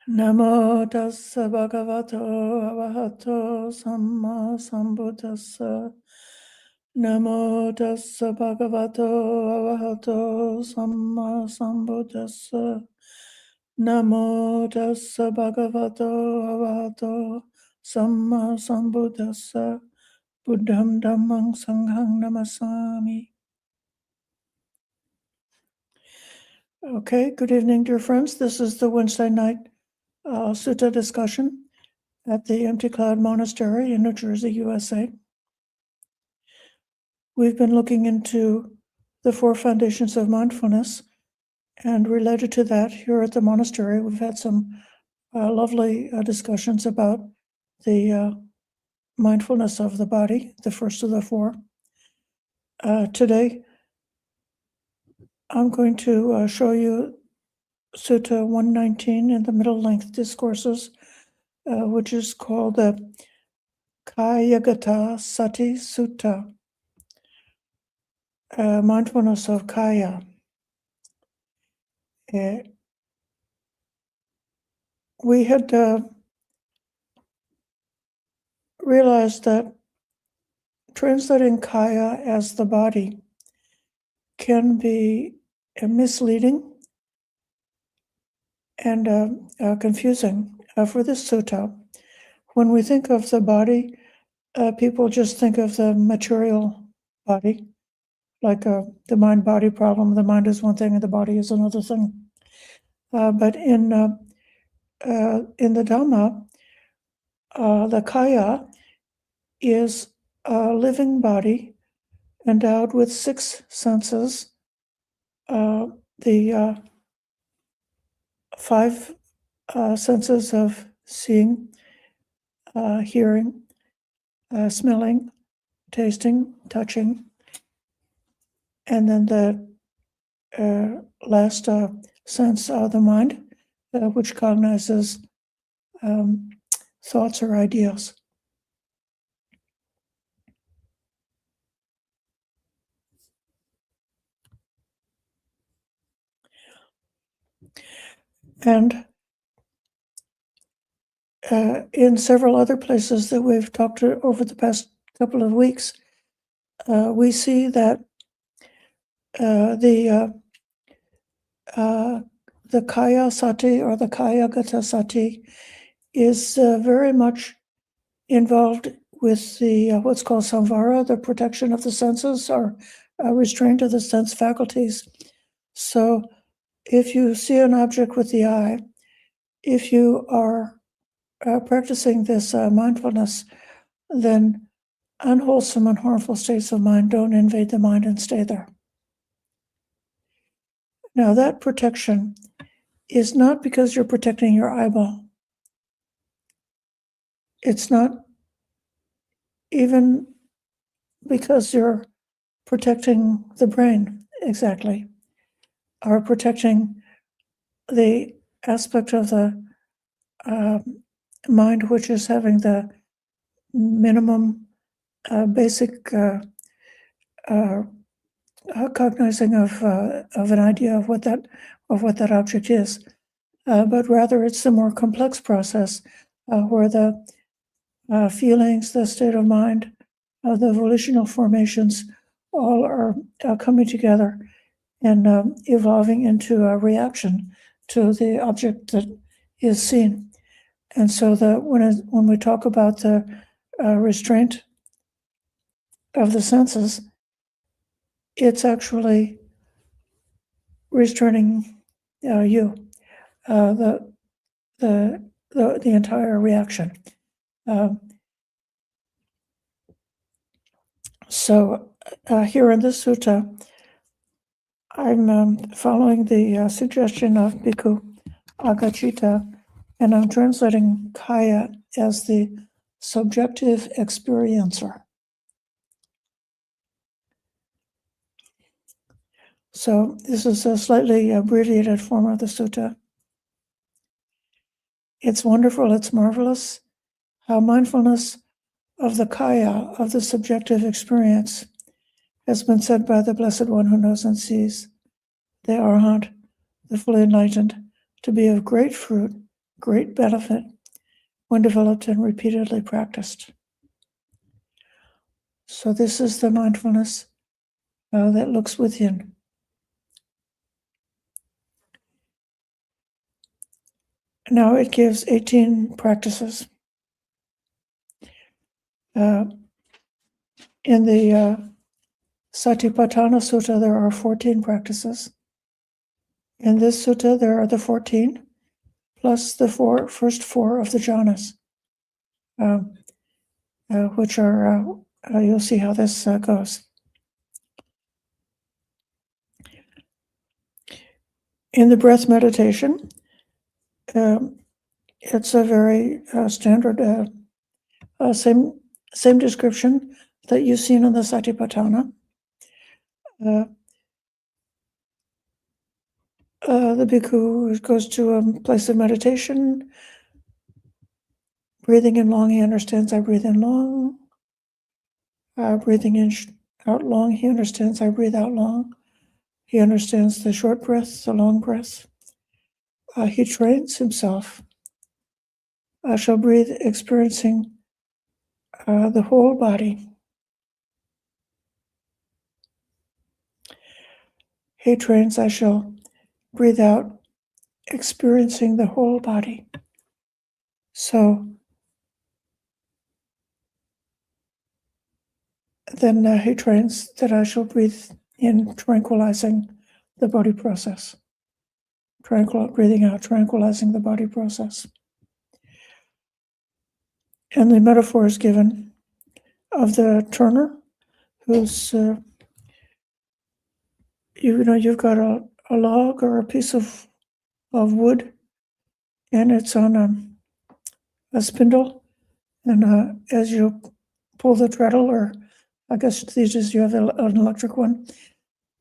Namo tassa bhagavato arahato samma sambuddhassa. Namo tassa bhagavato arahato samma sambuddhassa. Namo tassa bhagavato arahato samma sambuddhassa. Buddham dhammang sanghang namasami. Okay, good evening, dear friends. This is the Wednesday night Sutta discussion at the Empty Cloud Monastery in New Jersey, USA. We've been looking into the 4 foundations of mindfulness, and related to that, here at the monastery, we've had some lovely discussions about the mindfulness of the body, the first of the 4. Today, I'm going to show you Sutta 119 in the middle length discourses, which is called the Kāyagatāsati Sutta, mindfulness of Kaya. We had realized that translating Kaya as the body can be misleading and confusing for this sutta. When we think of the body, people just think of the material body, like the mind-body problem. The mind is one thing and the body is another thing. But in the Dhamma, the Kaya is a living body endowed with 6 senses, the 5 senses of seeing, hearing, smelling, tasting, touching, and then the last sense of the mind, which cognizes thoughts or ideas. And in several other places that we've talked to over the past couple of weeks, we see that the Kāyasati or the Kāyagatāsati is very much involved with the what's called samvara, the protection of the senses or restraint of the sense faculties. So if you see an object with the eye, if you are practicing this mindfulness, then unwholesome and harmful states of mind don't invade the mind and stay there. Now, that protection is not because you're protecting your eyeball. It's not even because you're protecting the brain exactly, or protecting the aspect of the mind which is having the minimum basic cognizing of an idea of what that object is, but rather it's the more complex process where the feelings, the state of mind, the volitional formations, all are coming together and evolving into a reaction to the object that is seen. And so when we talk about the restraint of the senses, it's actually restraining you, the entire reaction. So here in this sutta, I'm following the suggestion of Bhikkhu Agachita, and I'm translating Kaya as the subjective experiencer. So this is a slightly abbreviated form of the sutta. It's wonderful, it's marvelous how mindfulness of the Kaya, of the subjective experience, has been said by the Blessed One who knows and sees, the Arahant, the fully enlightened, to be of great fruit great benefit when developed and repeatedly practiced. So this is the mindfulness that looks within. Now it gives 18 practices. In the Satipatthana Sutta, there are 14 practices. In this sutta, there are the 14, plus the first four of the jhanas, which are, you'll see how this goes. In the breath meditation, it's a very standard, same description that you've seen in the Satipatthana. The bhikkhu goes to a place of meditation, breathing in long, he understands I breathe in long. Breathing in out long, he understands I breathe out long. He understands the short breath, the long breath. He trains himself. I shall breathe experiencing the whole body. He trains, I shall breathe out experiencing the whole body. So then he trains that I shall breathe in tranquilizing the body process. Breathing out, tranquilizing the body process. And the metaphor is given of the turner who's, you've got a log or a piece of wood, and it's on a spindle, and as you pull the treadle, or I guess these days you have an electric one,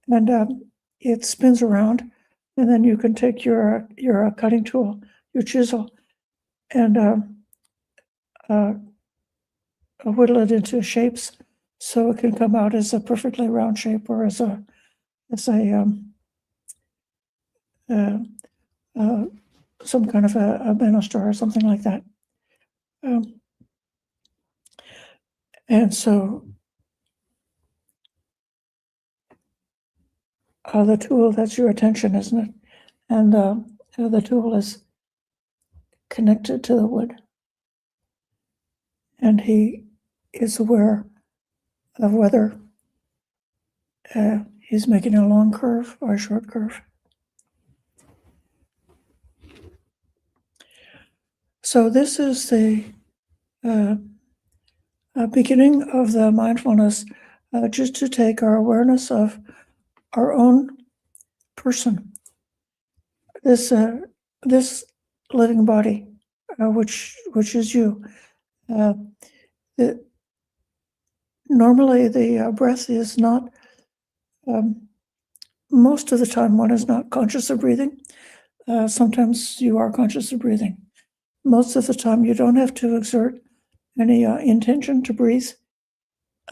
and it spins around, and then you can take your cutting tool, your chisel, and whittle it into shapes so it can come out as a perfectly round shape, or as a some kind of a banister or something like that. And so the tool, that's your attention, isn't it? And the tool is connected to the wood. And he is aware of whether he's making a long curve or a short curve. So this is the beginning of the mindfulness, just to take our awareness of our own person, this living body, which is you. Normally, the breath is not. Most of the time, one is not conscious of breathing. Sometimes you are conscious of breathing. Most of the time, you don't have to exert any intention to breathe,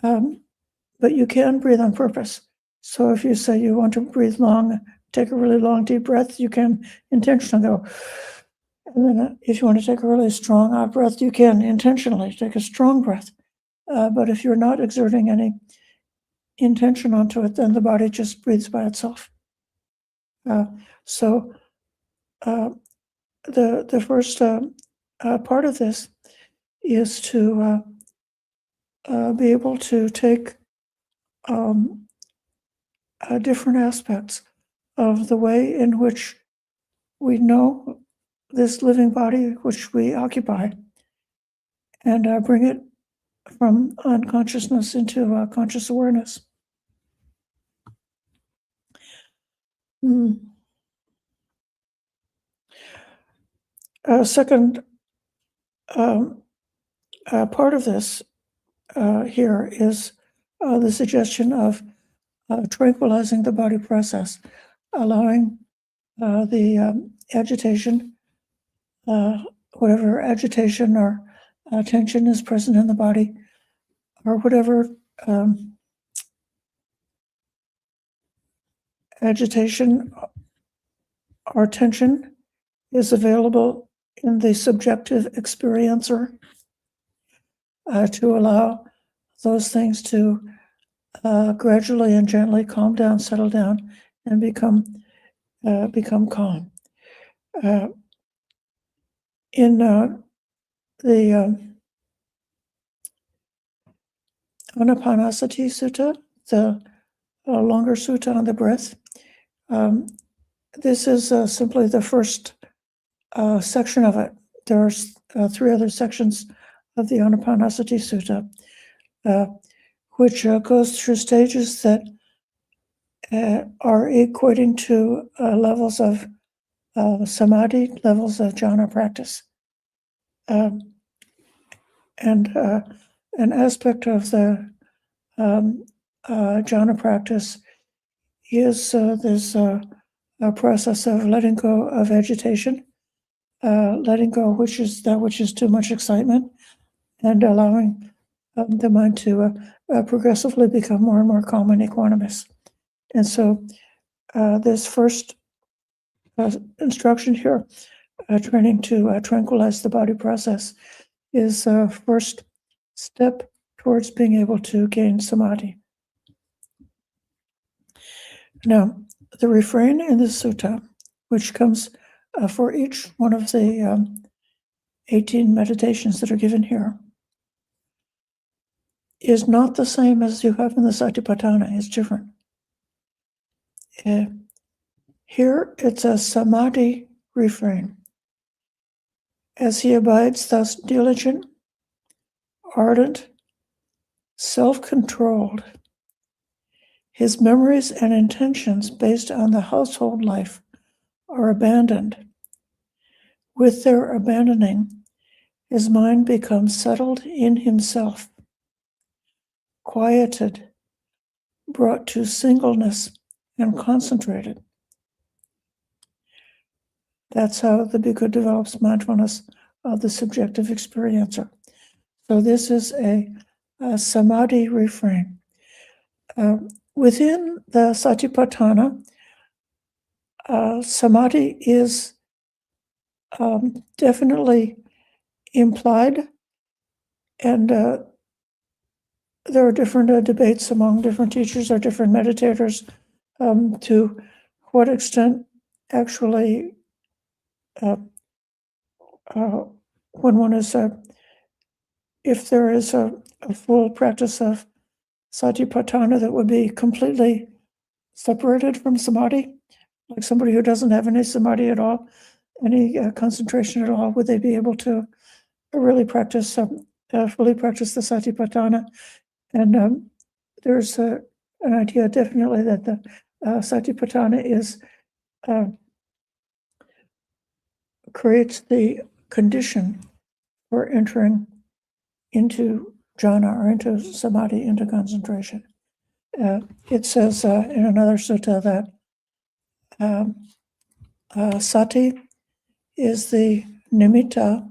but you can breathe on purpose. So if you say you want to breathe long, take a really long, deep breath, you can intentionally go. And then if you want to take a really strong out breath, you can intentionally take a strong breath. But if you're not exerting any intention onto it, then the body just breathes by itself. So the first part of this is to be able to take different aspects of the way in which we know this living body which we occupy, and bring it from unconsciousness into conscious awareness. Second part of this here is the suggestion of tranquilizing the body process, allowing the agitation, whatever agitation or tension is present in the body, or whatever agitation or tension is available in the subjective experiencer, to allow those things to gradually and gently calm down, settle down, and become calm. In the Anapanasati Sutta, the longer sutta on the breath, this is simply the first section of it. There's 3 other sections of the Anapanasati Sutta, which goes through stages that are equating to levels of samadhi, levels of jhana practice. And an aspect of the jhana practice is this process of letting go of agitation, letting go which is too much excitement, and allowing the mind to progressively become more and more calm and equanimous. And so this first instruction here, training to tranquilize the body process, is a first step towards being able to gain samadhi. Now, the refrain in the sutta, which comes for each one of the 18 meditations that are given here, is not the same as you have in the Satipatthana. It's different. Here, it's a samadhi refrain. As he abides thus diligent, ardent, self-controlled, his memories and intentions based on the household life are abandoned. With their abandoning, his mind becomes settled in himself, quieted, brought to singleness, and concentrated. That's how the bhikkhu develops mindfulness of the subjective experiencer. So this is a samadhi refrain. Within the Satipatthana, samadhi is definitely implied, and there are different debates among different teachers or different meditators to what extent actually when one is if there is a full practice of Satipatthana that would be completely separated from samadhi, like somebody who doesn't have any samadhi at all, any concentration at all, would they be able to really practice, fully practice the Satipatthana? And there's an idea definitely that the Satipatthana is creates the condition for entering into jhana or into samadhi, into concentration. It says in another sutta that sati is the nimitta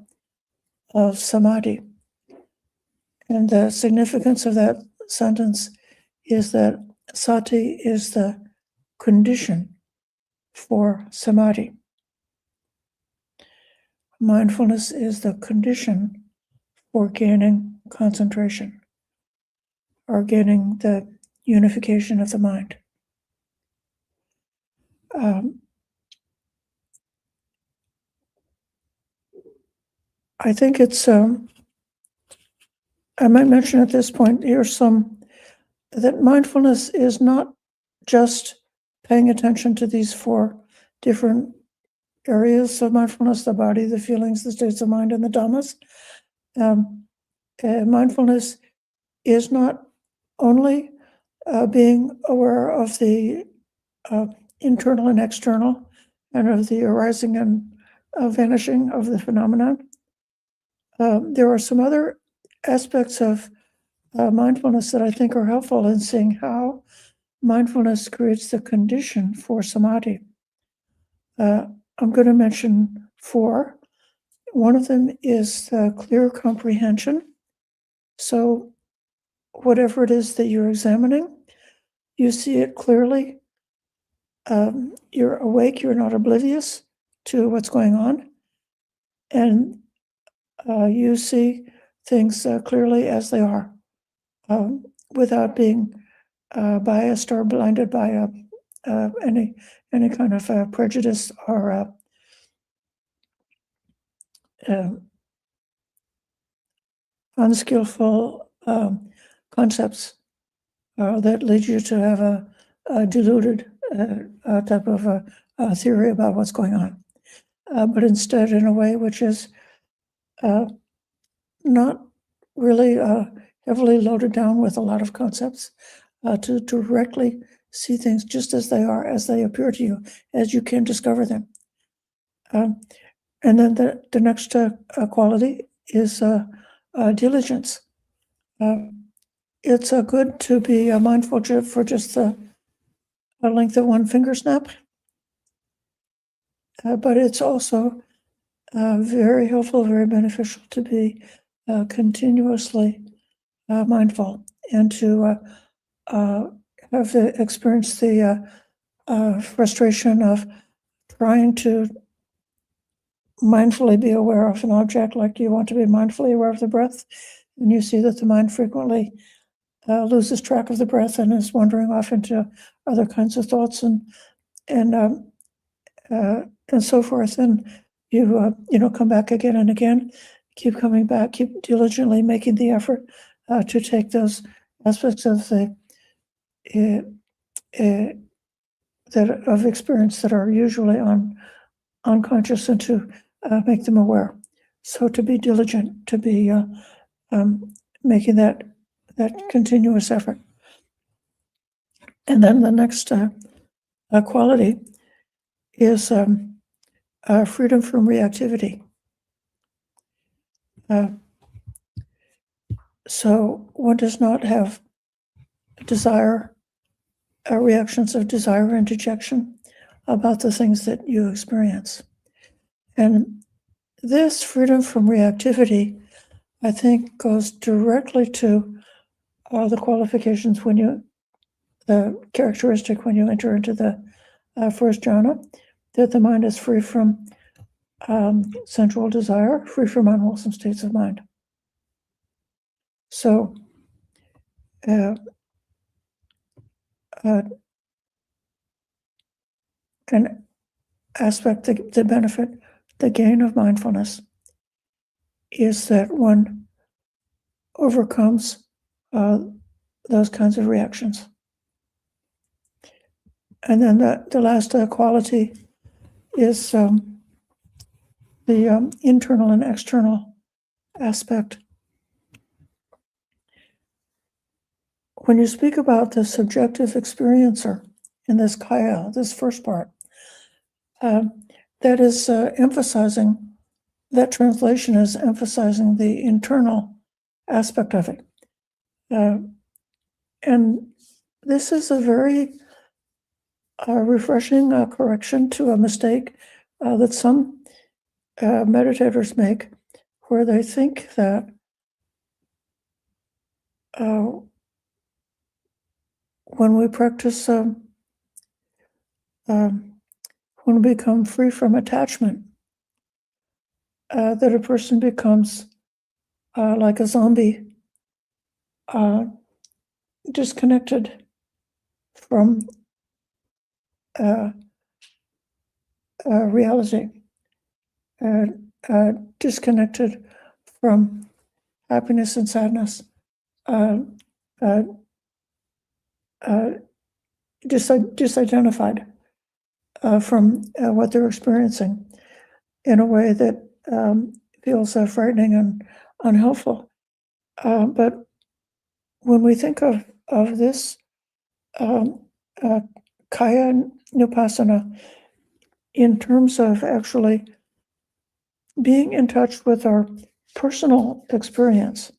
of samadhi. And the significance of that sentence is that sati is the condition for samadhi. Mindfulness is the condition for gaining concentration or gaining the unification of the mind. I think it's, I might mention at this point here that mindfulness is not just paying attention to these 4 different areas of mindfulness: the body, the feelings, the states of mind, and the dhammas. Mindfulness is not only being aware of the internal and external, and of the arising and vanishing of the phenomenon. There are some other aspects of mindfulness that I think are helpful in seeing how mindfulness creates the condition for samadhi. I'm going to mention 4. One of them is clear comprehension. So whatever it is that you're examining, you see it clearly. You're awake, you're not oblivious to what's going on. and you see things clearly as they are, without being biased or blinded by any kind of prejudice or unskillful concepts that lead you to have a deluded type of theory about what's going on, but instead in a way which is not really heavily loaded down with a lot of concepts, to directly see things just as they are, as they appear to you, as you can discover them. And then the next quality is diligence. It's good to be mindful for just the length of one finger snap, but it's also very helpful, very beneficial to be continuously mindful and to have experienced the frustration of trying to mindfully be aware of an object, like you want to be mindfully aware of the breath, and you see that the mind frequently loses track of the breath and is wandering off into other kinds of thoughts and so forth. And you come back again and again, keep coming back, keep diligently making the effort to take those aspects of the of experience that are usually unconscious and to make them aware. So to be diligent, to be making that continuous effort. And then the next quality is freedom from reactivity. So one does not have reactions of desire and dejection about the things that you experience. And this freedom from reactivity, I think, goes directly to the qualifications the characteristic when you enter into the first jhana, that the mind is free from sensual desire, free from unwholesome states of mind. So an aspect, the benefit, the gain of mindfulness is that one overcomes those kinds of reactions. And then the last quality is the internal and external aspect. When you speak about the subjective experiencer in this Kāya, this first part, that is emphasizing, that translation is emphasizing the internal aspect of it. And this is a very refreshing correction to a mistake that some meditators make, where they think that when we practice, when we become free from attachment, that a person becomes like a zombie, disconnected from reality, disconnected from happiness and sadness, disidentified from what they're experiencing in a way that feels frightening and unhelpful. But when we think of this Kāya Nupassana in terms of actually being in touch with our personal experience,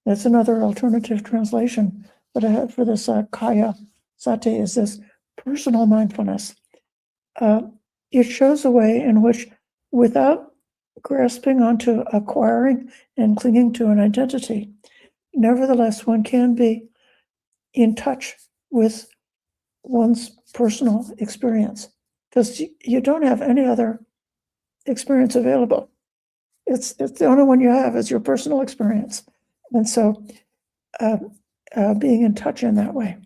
that's another alternative translation that I had for this Kāyagatāsati, is this personal mindfulness. It shows a way in which, without grasping onto acquiring and clinging to an identity, nevertheless, one can be in touch with one's personal experience, because you don't have any other experience available. it's the only one you have is your personal experience. And so being in touch in that way.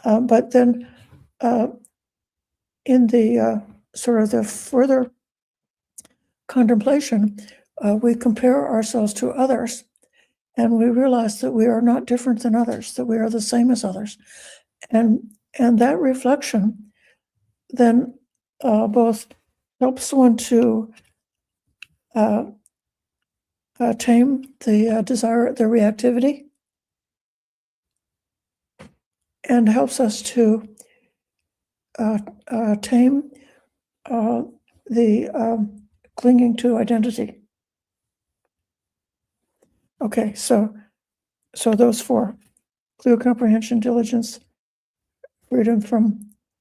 But then in the sort of the further contemplation, we compare ourselves to others, and we realize that we are not different than others, that we are the same as others. And that reflection then both helps one to tame the desire, the reactivity, and helps us to tame the clinging to identity. Okay, so those four: clear comprehension, diligence, freedom from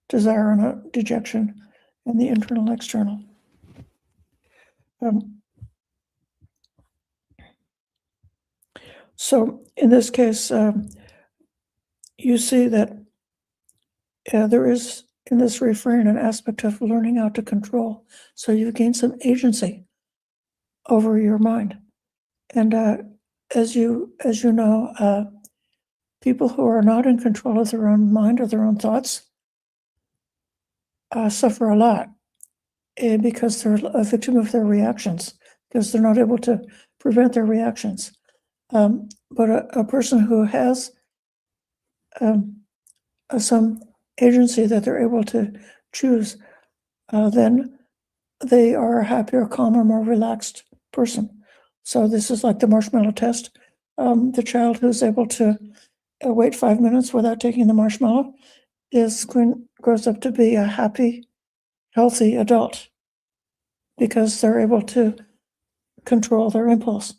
desire and dejection, and the internal and external. So in this case, you see that there is in this refrain an aspect of learning how to control. So you gain some agency over your mind. And as you know, people who are not in control of their own mind or their own thoughts suffer a lot because they're a victim of their reactions, because they're not able to prevent their reactions. But a person who has some agency that they're able to choose, then they are a happier, calmer, more relaxed person. So this is like the marshmallow test. The child who's able to wait 5 minutes without taking the marshmallow grows up to be a happy, healthy adult because they're able to control their impulse.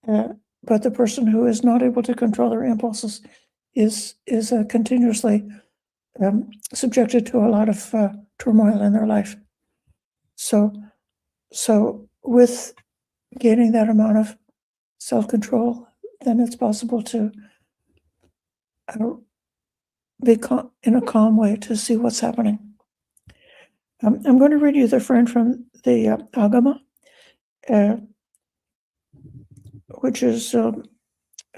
But the person who is not able to control their impulses is continuously subjected to a lot of turmoil in their life. So with gaining that amount of self-control, then it's possible to be in a calm way to see what's happening. I'm going to read you the refrain from the Agama, which is a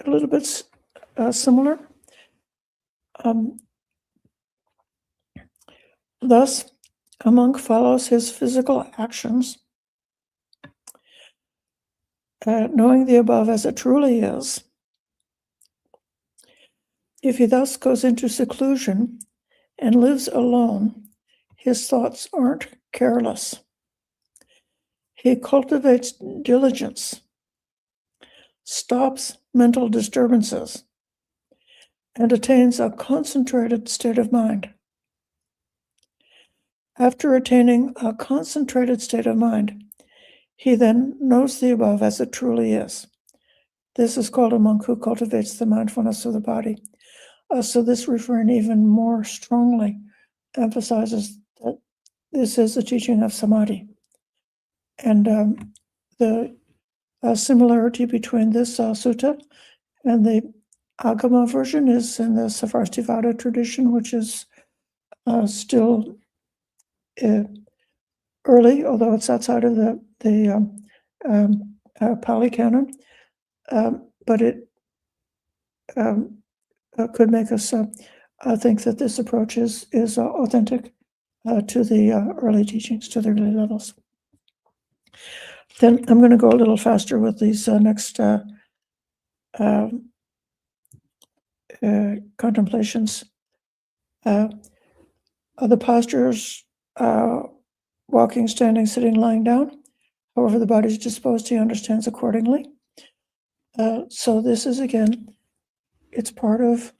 little bit similar. Thus, a monk follows his physical actions, knowing the above as it truly is. If he thus goes into seclusion and lives alone, his thoughts aren't careless. He cultivates diligence, stops mental disturbances, and attains a concentrated state of mind. After attaining a concentrated state of mind, he then knows the above as it truly is. This is called a monk who cultivates the mindfulness of the body. So this refrain even more strongly emphasizes that this is a teaching of samadhi. And the similarity between this sutta and the Agama version is in the Savartivada tradition, which is still early, although it's outside of the Pali canon. But it could make us think that this approach is authentic to the early teachings, to the early levels. Then I'm going to go a little faster with these next contemplations. The postures, walking, standing, sitting, lying down. However the body is disposed, he understands accordingly. So this is, again, it's part of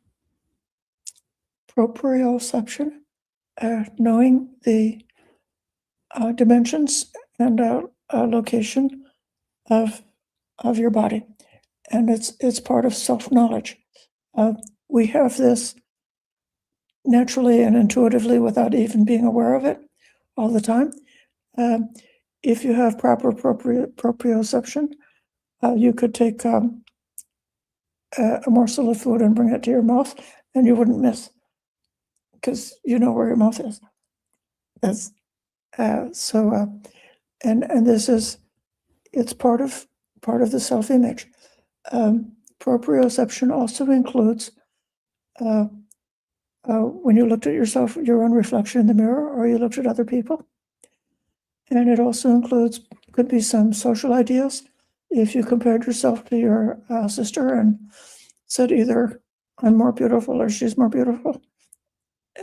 proprioception, knowing the dimensions and location of your body, and it's part of self-knowledge. We have this naturally and intuitively without even being aware of it all the time. If you have proper proprioception, you could take a morsel of food and bring it to your mouth, and you wouldn't miss, because you know where your mouth is. That's and this is it's part of the self-image. Proprioception also includes when you looked at yourself, your own reflection in the mirror, or you looked at other people. And it also includes, could be some social ideas. If you compared yourself to your sister and said either I'm more beautiful or she's more beautiful,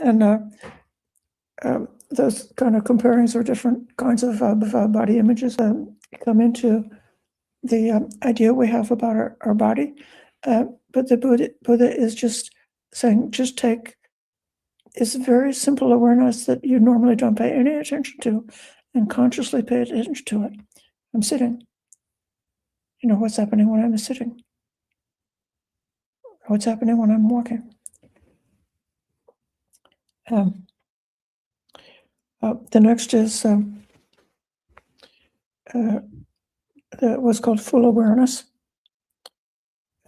and those kind of comparings or different kinds of body images come into the idea we have about our body. But the Buddha is just saying, just take, it's very simple awareness that you normally don't pay any attention to, and consciously pay attention to it. I'm sitting. What's happening when I'm sitting? What's happening when I'm walking? The next is what's called full awareness.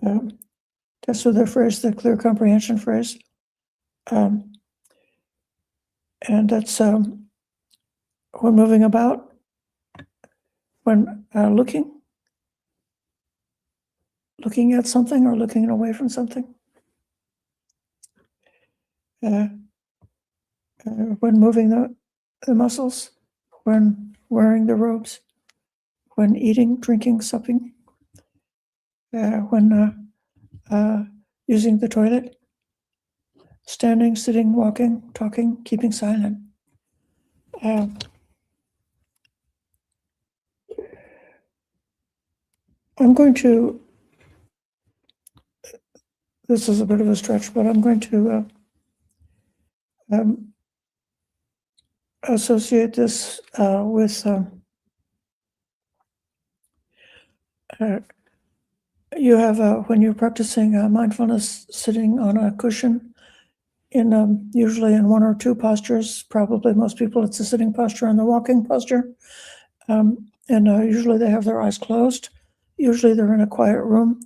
That's the phrase, the clear comprehension phrase. And that's when moving about, when looking at something or looking away from something. When moving the muscles, when wearing the robes, when eating, drinking, supping, when using the toilet, standing, sitting, walking, talking, keeping silent. I'm going to, this is a bit of a stretch, but I'm going to associate this with you have when you're practicing mindfulness, sitting on a cushion in usually in one or two postures. Probably most people it's the sitting posture and the walking posture, and usually they have their eyes closed. Usually they're in a quiet room.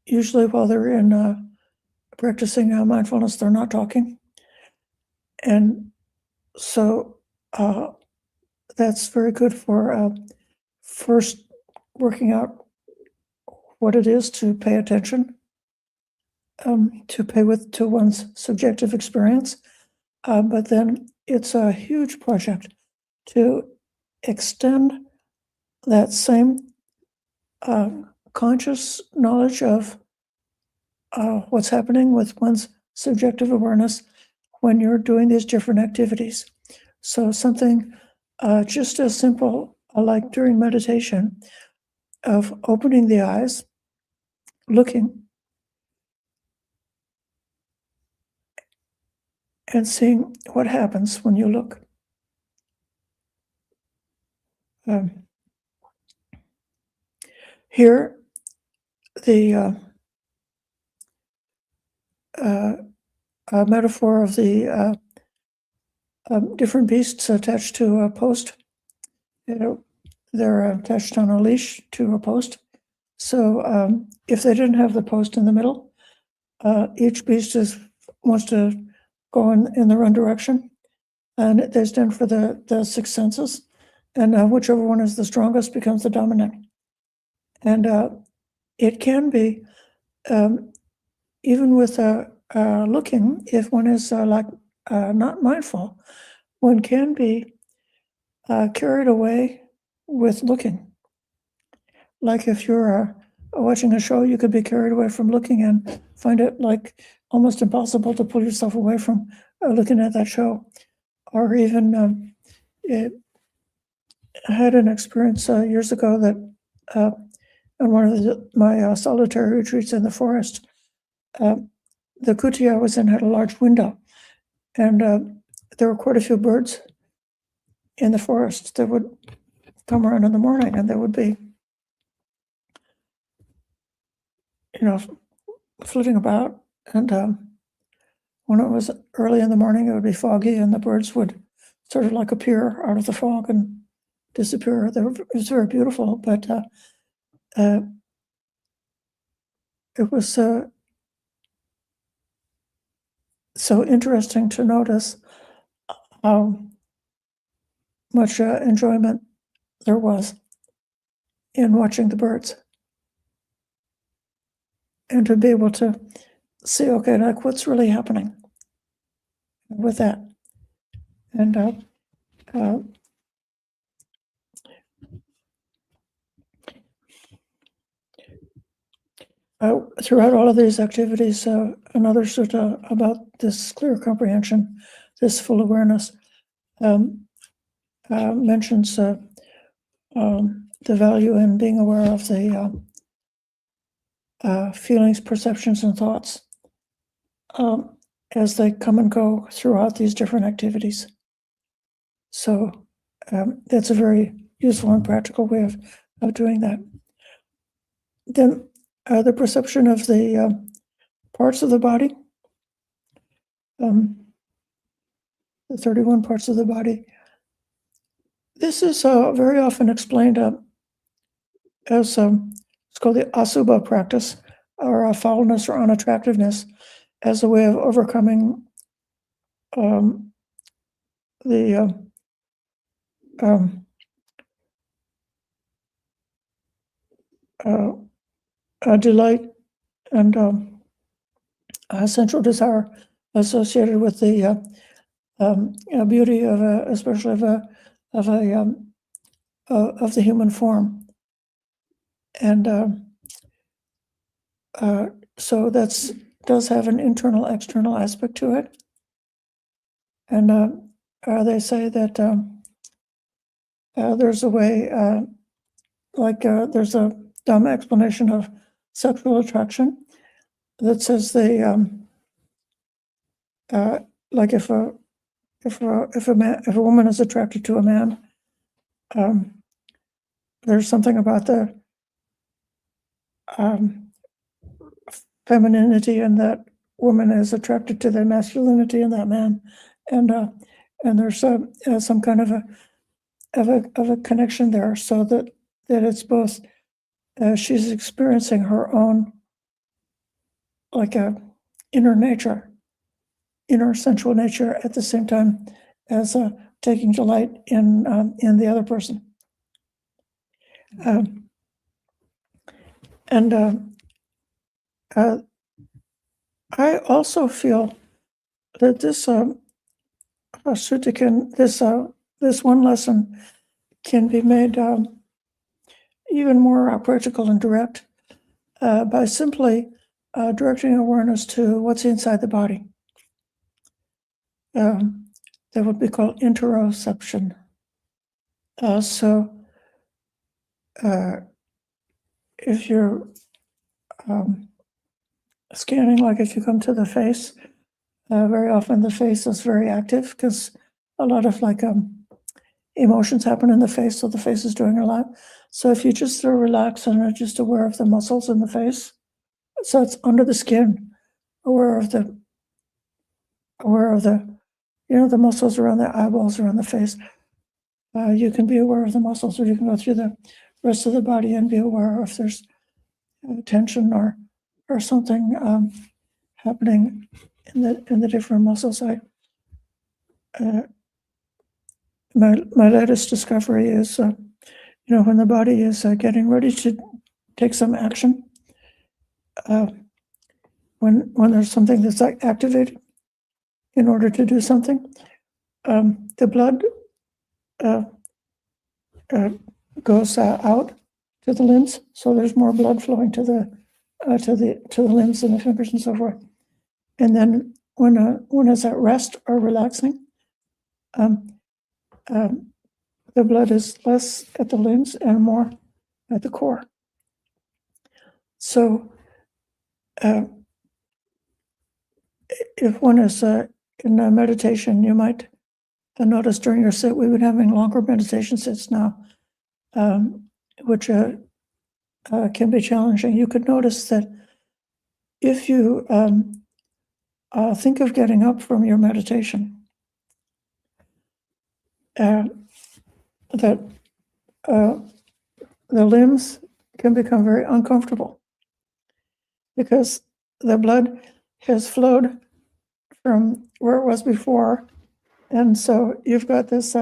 Usually while they're in practicing mindfulness, they're not talking, and so that's very good for first working out what it is to pay attention, to one's subjective experience, but then it's a huge project to extend that same conscious knowledge of what's happening with one's subjective awareness when you're doing these different activities. So something just as simple like during meditation of opening the eyes, looking, and seeing what happens when you look. Here, the metaphor of the different beasts attached to a post. They're attached on a leash to a post. So if they didn't have the post in the middle, each beast wants to go in their own direction, and they stand for the six senses, and whichever one is the strongest becomes the dominant. And it can be even with looking, if one is not mindful, one can be carried away with looking. Like if you're watching a show, you could be carried away from looking and find it like almost impossible to pull yourself away from looking at that show. Or even I had an experience years ago that on one of my solitary retreats in the forest, the kuti I was in had a large window, and there were quite a few birds in the forest that would come around in the morning, and they would be, flitting about. And when it was early in the morning, it would be foggy, and the birds would sort of like appear out of the fog and disappear. It was very beautiful, but it was so interesting to notice how much enjoyment there was in watching the birds, and to be able to see, okay, like what's really happening with that. And throughout all of these activities, another sutta about this clear comprehension, this full awareness, mentions the value in being aware of the feelings, perceptions, and thoughts as they come and go throughout these different activities. So that's a very useful and practical way of doing that. Then the perception of the parts of the body, the 31 parts of the body. This is very often explained as it's called the asubha practice, or foulness or unattractiveness, as a way of overcoming the delight and sensual desire associated with the beauty of especially of the human form, and so that's does have an internal external aspect to it. And they say that there's a way, there's a Dhamma explanation of sexual attraction that says they like if a woman is attracted to a man, there's something about the femininity in that woman is attracted to the masculinity in that man, and there's some kind of a connection there, so that it's both she's experiencing her own like a inner sensual nature at the same time as taking delight in the other person. I also feel that this sutta this one lesson can be made even more practical and direct by simply directing awareness to what's inside the body. That would be called interoception. So if you're scanning, like if you come to the face, very often the face is very active because a lot of emotions happen in the face, so the face is doing a lot. So if you just relax and are just aware of the muscles in the face, so it's under the skin, aware of the the muscles around the eyeballs, around the face. You can be aware of the muscles, or you can go through the rest of the body and be aware if there's tension or something happening in the different muscles. My latest discovery is, when the body is getting ready to take some action, when there's something that's activated in order to do something, the blood goes out to the limbs, so there's more blood flowing to the limbs and the fingers and so forth. And then when it's at rest or relaxing, the blood is less at the limbs and more at the core. So if one is in a meditation, you might notice during your sit, we've been having longer meditation sits now, which can be challenging. You could notice that if you think of getting up from your meditation, that the limbs can become very uncomfortable because the blood has flowed from where it was before, and so you've got this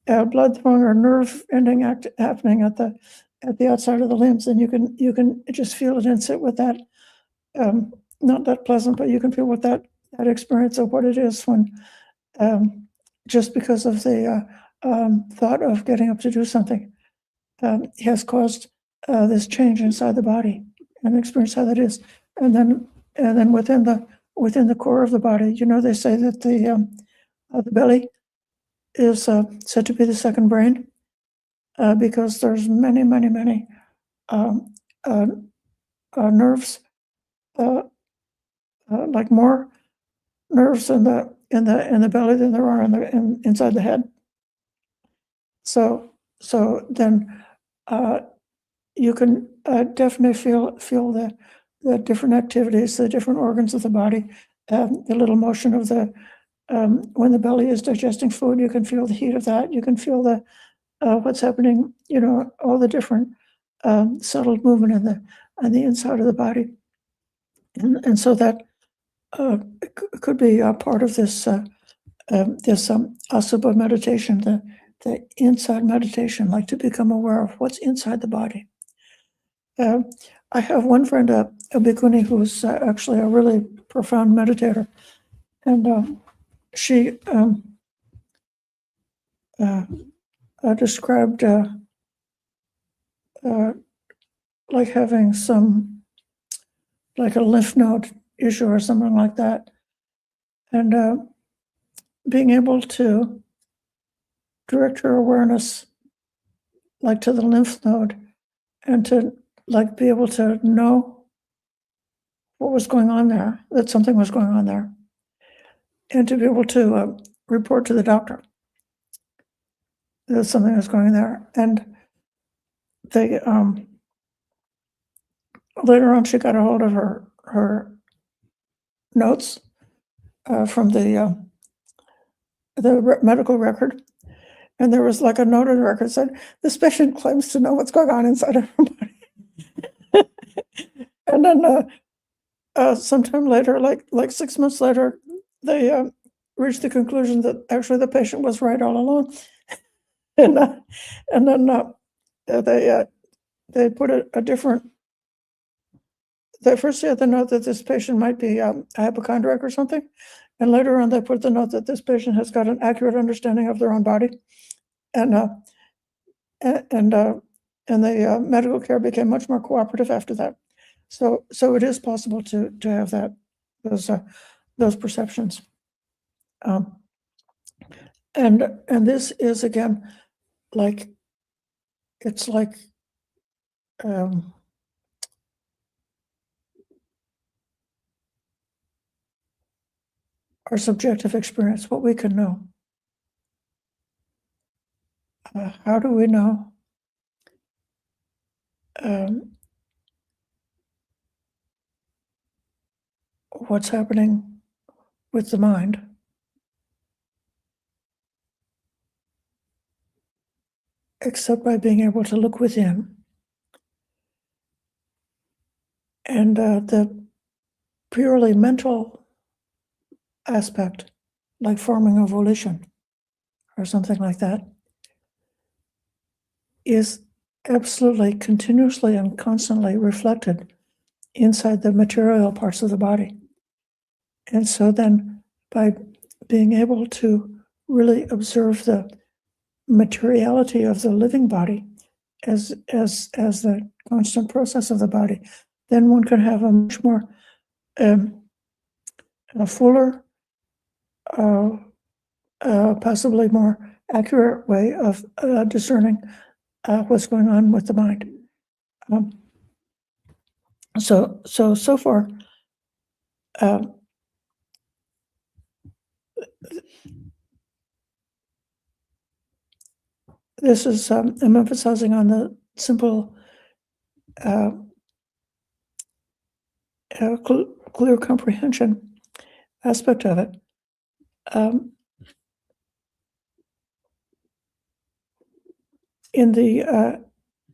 blood throwing or nerve ending happening at the outside of the limbs, and you can just feel it and sit with that. Not that pleasant, but you can feel what that experience of what it is when just because of the thought of getting up to do something has caused this change inside the body, and experience how that is. And then within the core of the body, they say that the belly is said to be the second brain because there's many nerves, like more nerves in the belly than there are inside the head. So then you can definitely feel the different activities, the different organs of the body, the little motion of the when the belly is digesting food. You can feel the heat of that. You can feel the what's happening. All the different subtle movement on the inside of the body, and so that could be a part of this asubha meditation, the inside meditation, like to become aware of what's inside the body. I have one friend, a bhikkhuni, who's actually a really profound meditator, and she described like having like a lymph node issue or something like that, and being able to direct her awareness like to the lymph node, and to like be able to know what was going on there, that something was going on there, and to be able to report to the doctor that something was going on there. And they later on she got a hold of her notes from the medical record, and there was like a note in the record that said, "This patient claims to know what's going on inside of her body." And then sometime later, like 6 months later, they reached the conclusion that actually the patient was right all along. And then they put a different. They first had the note that this patient might be a hypochondriac or something, and later on they put the note that this patient has got an accurate understanding of their own body, and the medical care became much more cooperative after that. So it is possible to have those perceptions, and this is again like it's like our subjective experience, what we can know. How do we know? What's happening with the mind? Except by being able to look within, and the purely mental aspect, like forming a volition or something like that, is absolutely continuously and constantly reflected inside the material parts of the body. And so then by being able to really observe the materiality of the living body as the constant process of the body, then one can have a much more a fuller, possibly more accurate way of discerning what's going on with the mind. So far, this is I'm emphasizing on the simple, clear comprehension aspect of it. In the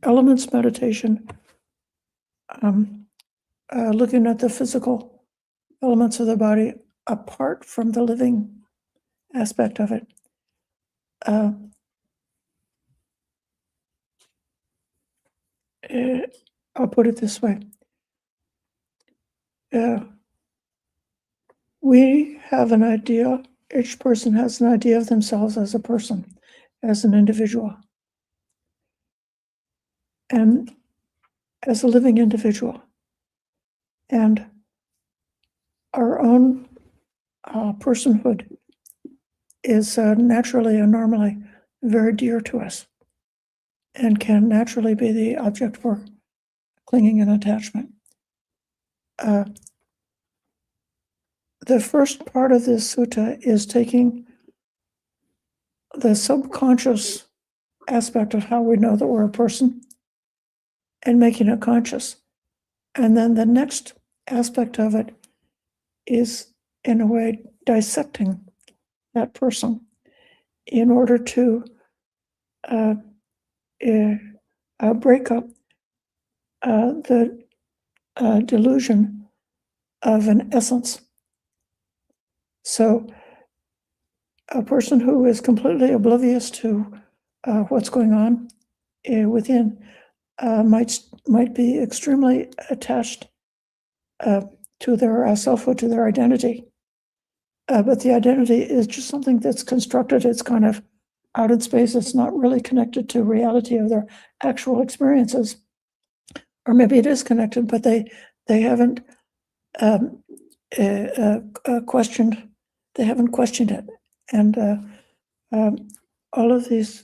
elements meditation, looking at the physical elements of the body apart from the living aspect of it, I'll put it this way. We have an idea, each person has an idea of themselves as a person, as an individual, and as a living individual. And our own personhood is naturally and normally very dear to us and can naturally be the object for clinging and attachment. The first part of this sutta is taking the subconscious aspect of how we know that we're a person and making it conscious. And then the next aspect of it is, in a way, dissecting that person in order to break up the delusion of an essence. So a person who is completely oblivious to what's going on within might be extremely attached to their selfhood, to their identity. But the identity is just something that's constructed. It's kind of out in space. It's not really connected to reality of their actual experiences. Or maybe it is connected, but they haven't questioned. They haven't questioned it. And all of these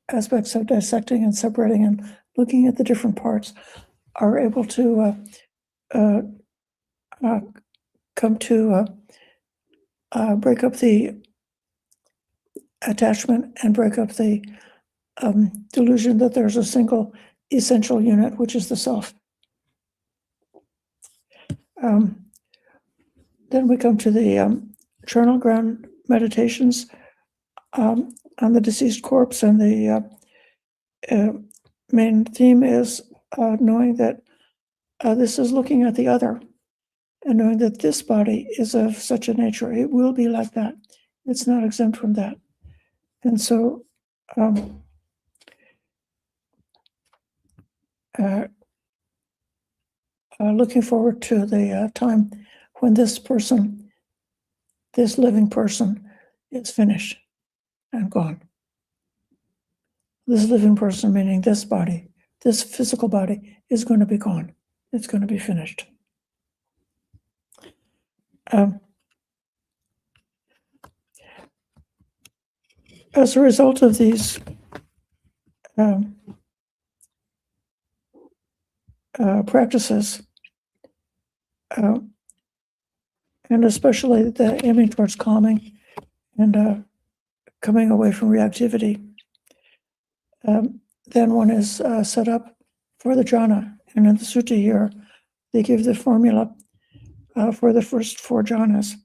aspects of dissecting and separating and looking at the different parts are able to come to break up the attachment and break up the delusion that there's a single essential unit, which is the self. Then we come to the charnel ground meditations on the deceased corpse, and the main theme is knowing that this is looking at the other and knowing that this body is of such a nature. It will be like that. It's not exempt from that. And so looking forward to the time when this person, this living person, is finished and gone. This living person, meaning this body, this physical body, is going to be gone. It's going to be finished. As a result of these practices, and especially the aiming towards calming and coming away from reactivity, then one is set up for the jhana. And in the sutta here, they give the formula for the first 4 jhanas.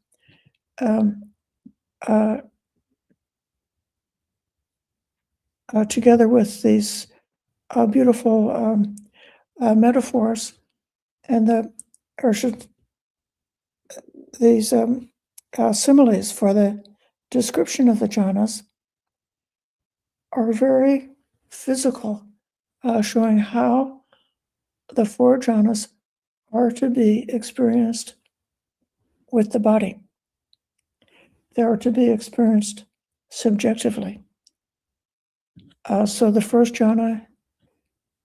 Together with these beautiful metaphors and these similes for the description of the jhanas are very physical, showing how the 4 jhanas are to be experienced with the body. They are to be experienced subjectively. So the first jhana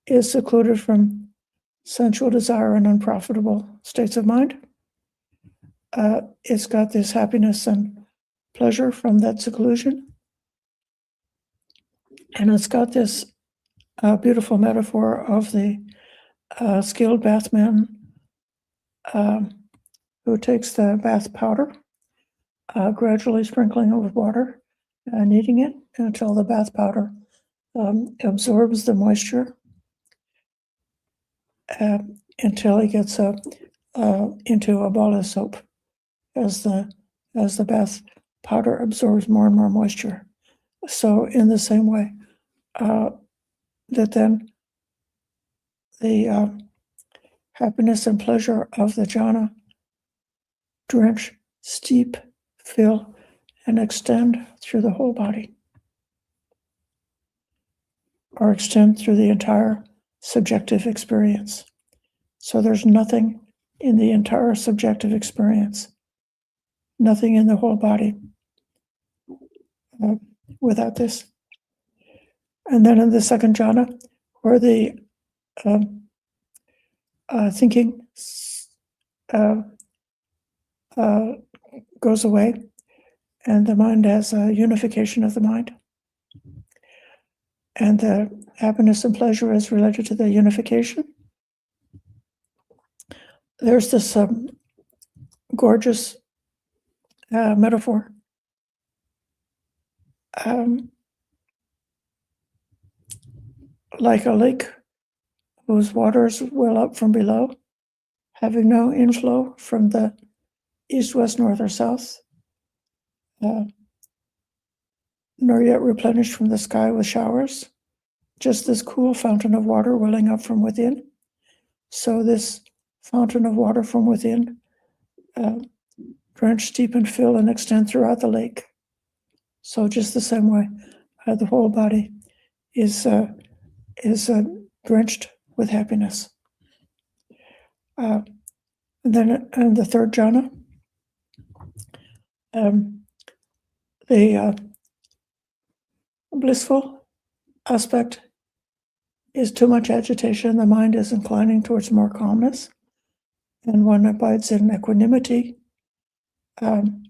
is secluded from sensual desire and unprofitable states of mind. It's got this happiness and pleasure from that seclusion. And it's got this beautiful metaphor of the skilled bathman who takes the bath powder, gradually sprinkling it with water, kneading it until the bath powder absorbs the moisture until it gets into a ball of soap as the bath powder absorbs more and more moisture. So in the same way, that then the happiness and pleasure of the jhana drench, steep, fill, and extend through the whole body, or extend through the entire subjective experience. So there's nothing in the entire subjective experience, nothing in the whole body without this. And then in the second jhana, where the thinking goes away, and the mind has a unification of the mind. And the happiness and pleasure is related to the unification. There's this gorgeous metaphor. Like a lake whose waters well up from below, having no inflow from the east, west, north, or south, nor yet replenished from the sky with showers, just this cool fountain of water welling up from within. So this fountain of water from within drench, deepen, fill, and extend throughout the lake. So just the same way, the whole body is drenched with happiness. And then in the third jhana, the blissful aspect is too much agitation. The mind is inclining towards more calmness, and one abides in equanimity. And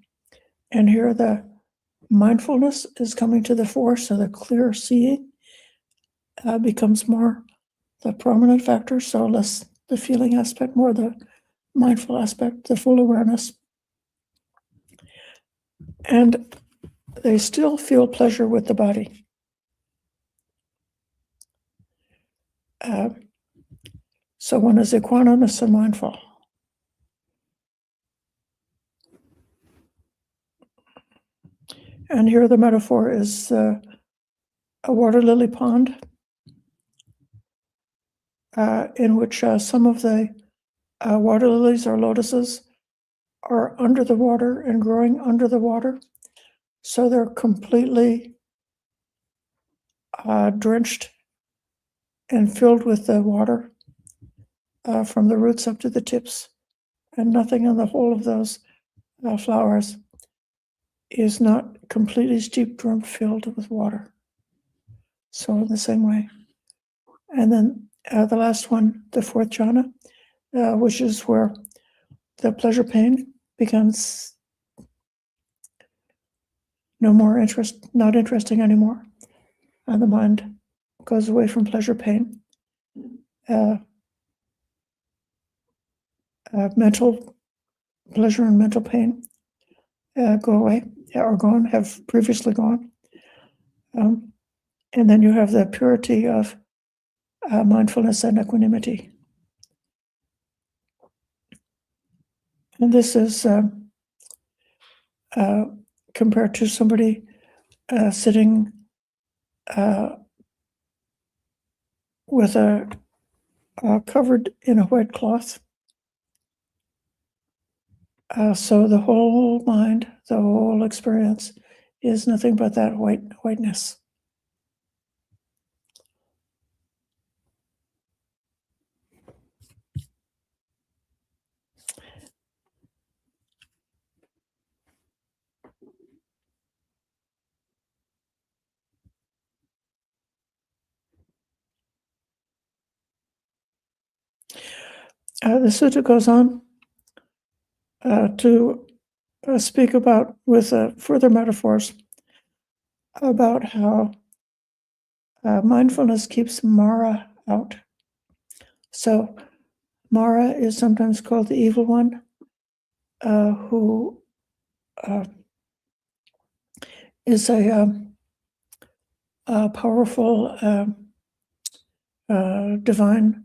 here the mindfulness is coming to the fore, so the clear seeing becomes more the prominent factor, so less the feeling aspect, more the mindful aspect, the full awareness. And they still feel pleasure with the body. So one is equanimous and mindful. And here the metaphor is a water lily pond in which some of the water lilies or lotuses are under the water and growing under the water. So they're completely drenched and filled with the water from the roots up to the tips, and nothing in the whole of those flowers is not completely steeped or filled with water. So in the same way. And then the last one, the fourth jhana, which is where the pleasure pain becomes no more not interesting anymore. And the mind goes away from pleasure pain. Mental pleasure and mental pain go away, or gone, have previously gone. And then you have the purity of mindfulness and equanimity. And this is compared to somebody sitting with a covered in a white cloth. So the whole mind, the whole experience is nothing but that whiteness. The sutta goes on to speak about, with further metaphors, about how mindfulness keeps Mara out. So Mara is sometimes called the evil one, who is a powerful divine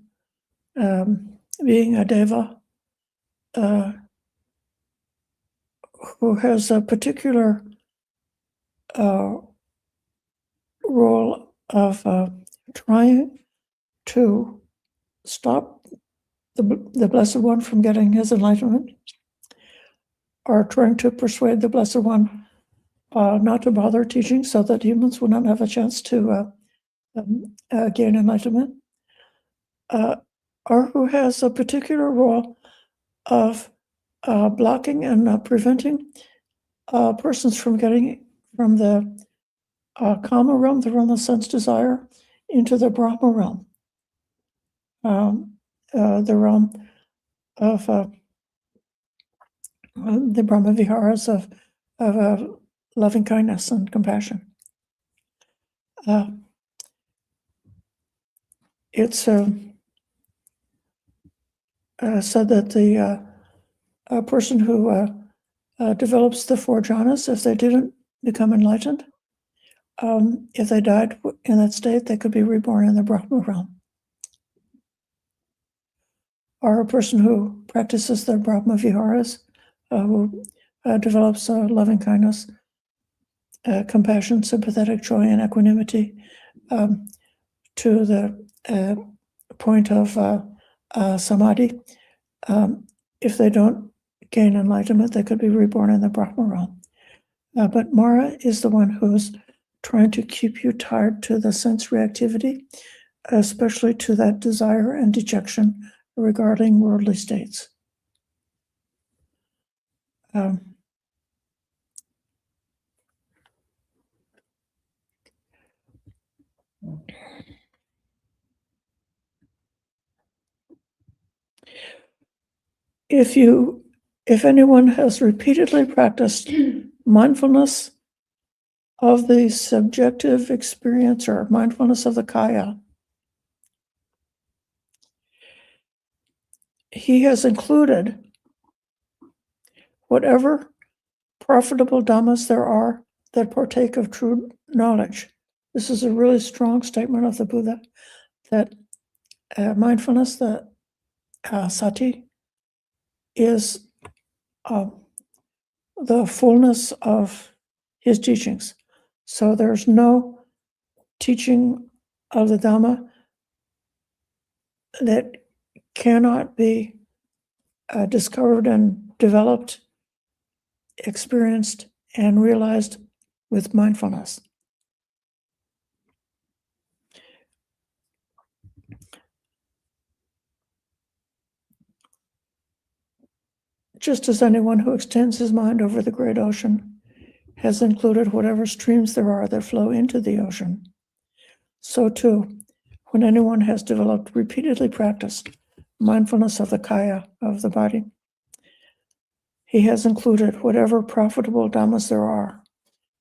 being, a deva, who has a particular role of trying to stop the Blessed One from getting his enlightenment, or trying to persuade the Blessed One not to bother teaching, so that humans will not have a chance to gain enlightenment. or who has a particular role of blocking and preventing persons from getting from the Kama realm, the realm of sense desire, into the Brahma realm, the realm of the Brahma Viharas of loving kindness and compassion. It's said that the person who develops the four jhanas, if they didn't become enlightened, if they died in that state, they could be reborn in the Brahma realm. Or a person who practices the Brahma Viharas, who develops loving kindness, compassion, sympathetic joy, and equanimity to the point of samadhi. If they don't gain enlightenment, they could be reborn in the Brahma realm. But Mara is the one who's trying to keep you tied to the sense reactivity, especially to that desire and dejection regarding worldly states. If anyone has repeatedly practiced mindfulness of the subjective experience or mindfulness of the Kaya, he has included whatever profitable dhammas there are that partake of true knowledge. This is a really strong statement of the Buddha, that mindfulness, the sati, is the fullness of his teachings. So there's no teaching of the Dhamma that cannot be discovered and developed, experienced, and realized with mindfulness. Just as anyone who extends his mind over the great ocean has included whatever streams there are that flow into the ocean, so too, when anyone has developed, repeatedly practiced mindfulness of the Kaya, of the body, he has included whatever profitable dhammas there are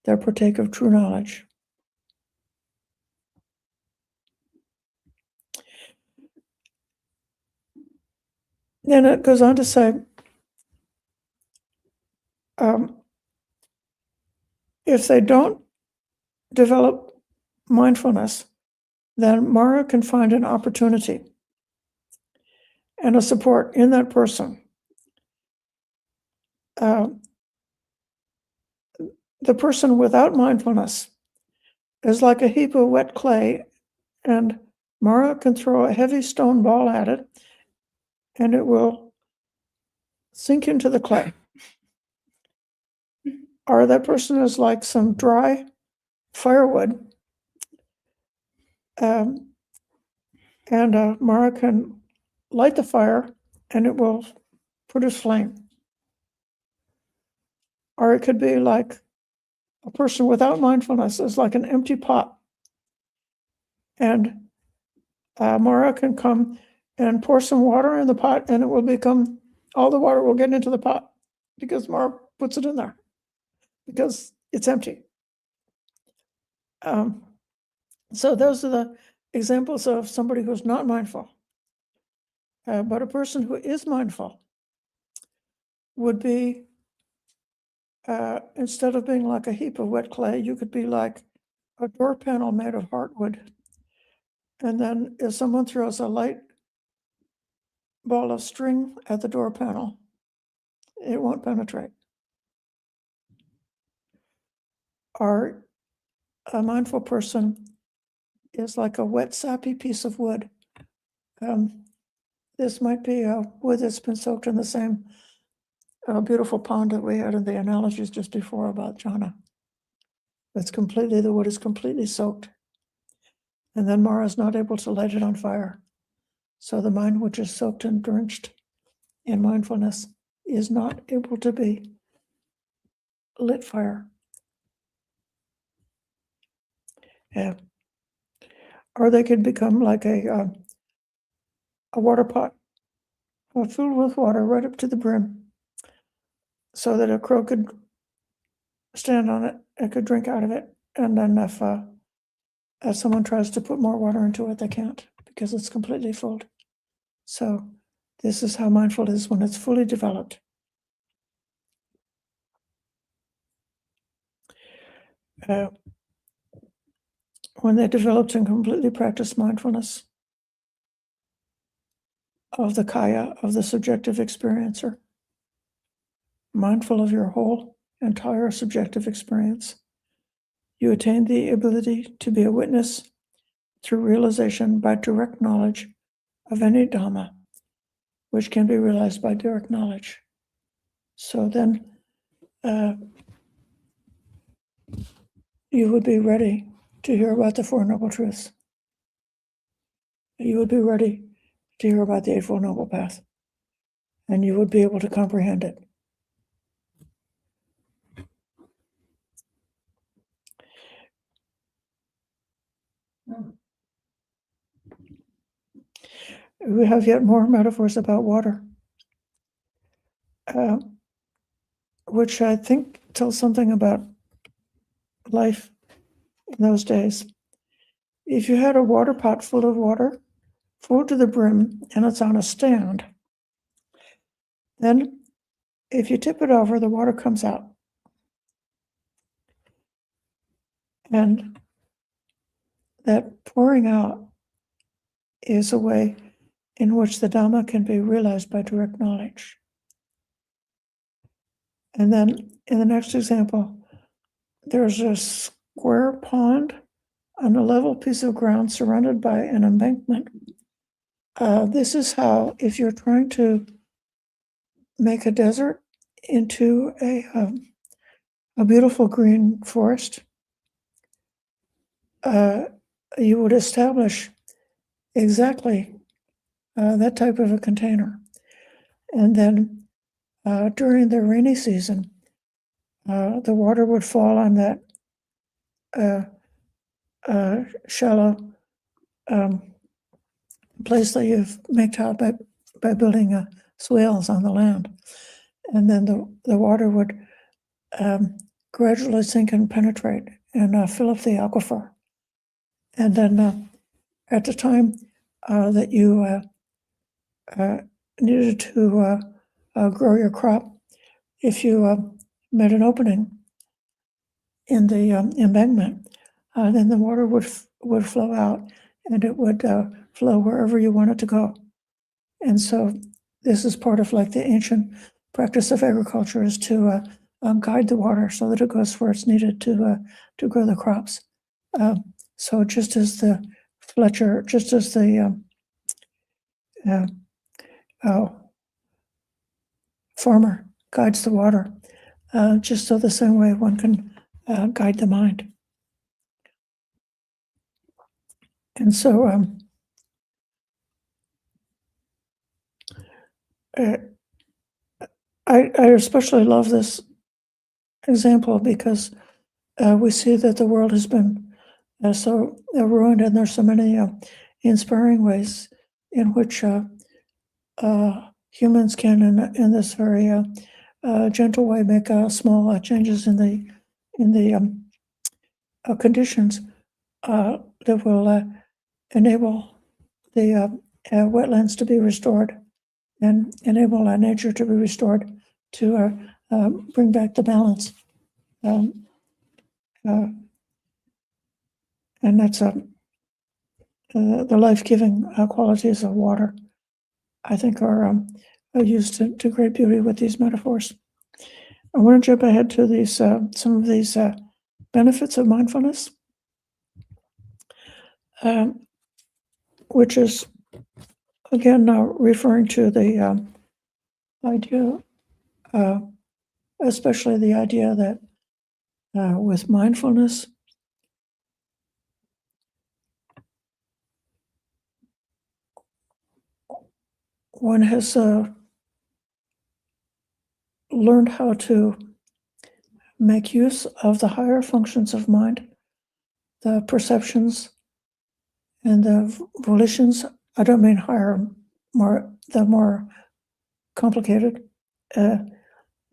that partake of true knowledge. Then it goes on to say, if they don't develop mindfulness, then Mara can find an opportunity and a support in that person. The person without mindfulness is like a heap of wet clay, and Mara can throw a heavy stone ball at it, and it will sink into the clay. Or that person is like some dry firewood, and Mara can light the fire, and it will produce flame. Or it could be like a person without mindfulness is like an empty pot, and Mara can come and pour some water in the pot, and it will become, all the water will get into the pot because Mara puts it in there because it's empty. So those are the examples of somebody who's not mindful. But a person who is mindful would be, instead of being like a heap of wet clay, you could be like a door panel made of heartwood. And then if someone throws a light ball of string at the door panel, it won't penetrate. Or a mindful person is like a wet, sappy piece of wood. This might be a wood that's been soaked in the same beautiful pond that we had in the analogies just before about jhana. The wood is completely soaked. And then Mara is not able to light it on fire So the mind which is soaked and drenched in mindfulness is not able to be lit fire. Yeah. Or they could become like a water pot filled with water right up to the brim, so that a crow could stand on it and could drink out of it. And then if someone tries to put more water into it, they can't, because it's completely filled. So this is how mindful is when it's fully developed. When they developed and completely practiced mindfulness of the Kāya, of the subjective experiencer, mindful of your whole entire subjective experience, you attain the ability to be a witness through realization by direct knowledge of any Dhamma, which can be realized by direct knowledge. So then you would be ready to hear about the Four Noble Truths. You would be ready to hear about the Eightfold Noble Path, and you would be able to comprehend it. We have yet more metaphors about water, which I think tells something about life in those days. If you had a water pot full of water, full to the brim, and it's on a stand, then if you tip it over, the water comes out. And that pouring out is a way in which the Dhamma can be realized by direct knowledge. And then in the next example, there's a square pond on a level piece of ground surrounded by an embankment. This is how, if you're trying to make a desert into a beautiful green forest, you would establish exactly that type of a container. And then during the rainy season, the water would fall on that shallow place that you've made out by building swales on the land. And then the water would gradually sink and penetrate and fill up the aquifer. And then at the time that you needed to grow your crop, if you made an opening in the embankment, then the water would flow out, and it would flow wherever you want it to go. And so this is part of like the ancient practice of agriculture, is to guide the water so that it goes where it's needed to grow the crops. So just as the farmer guides the water, just so the same way one can guide the mind. And so I especially love this example because we see that the world has been so ruined, and there's so many inspiring ways in which humans can, in this very gentle way, make small changes in the conditions that will enable the wetlands to be restored and enable nature to be restored to bring back the balance. And that's the life-giving qualities of water, I think, are used to great beauty with these metaphors. I want to jump ahead to these some of these benefits of mindfulness, which is, again, now referring to the idea, especially the idea that with mindfulness, one has learned how to make use of the higher functions of mind, the perceptions and the volitions. I don't mean higher, the more complicated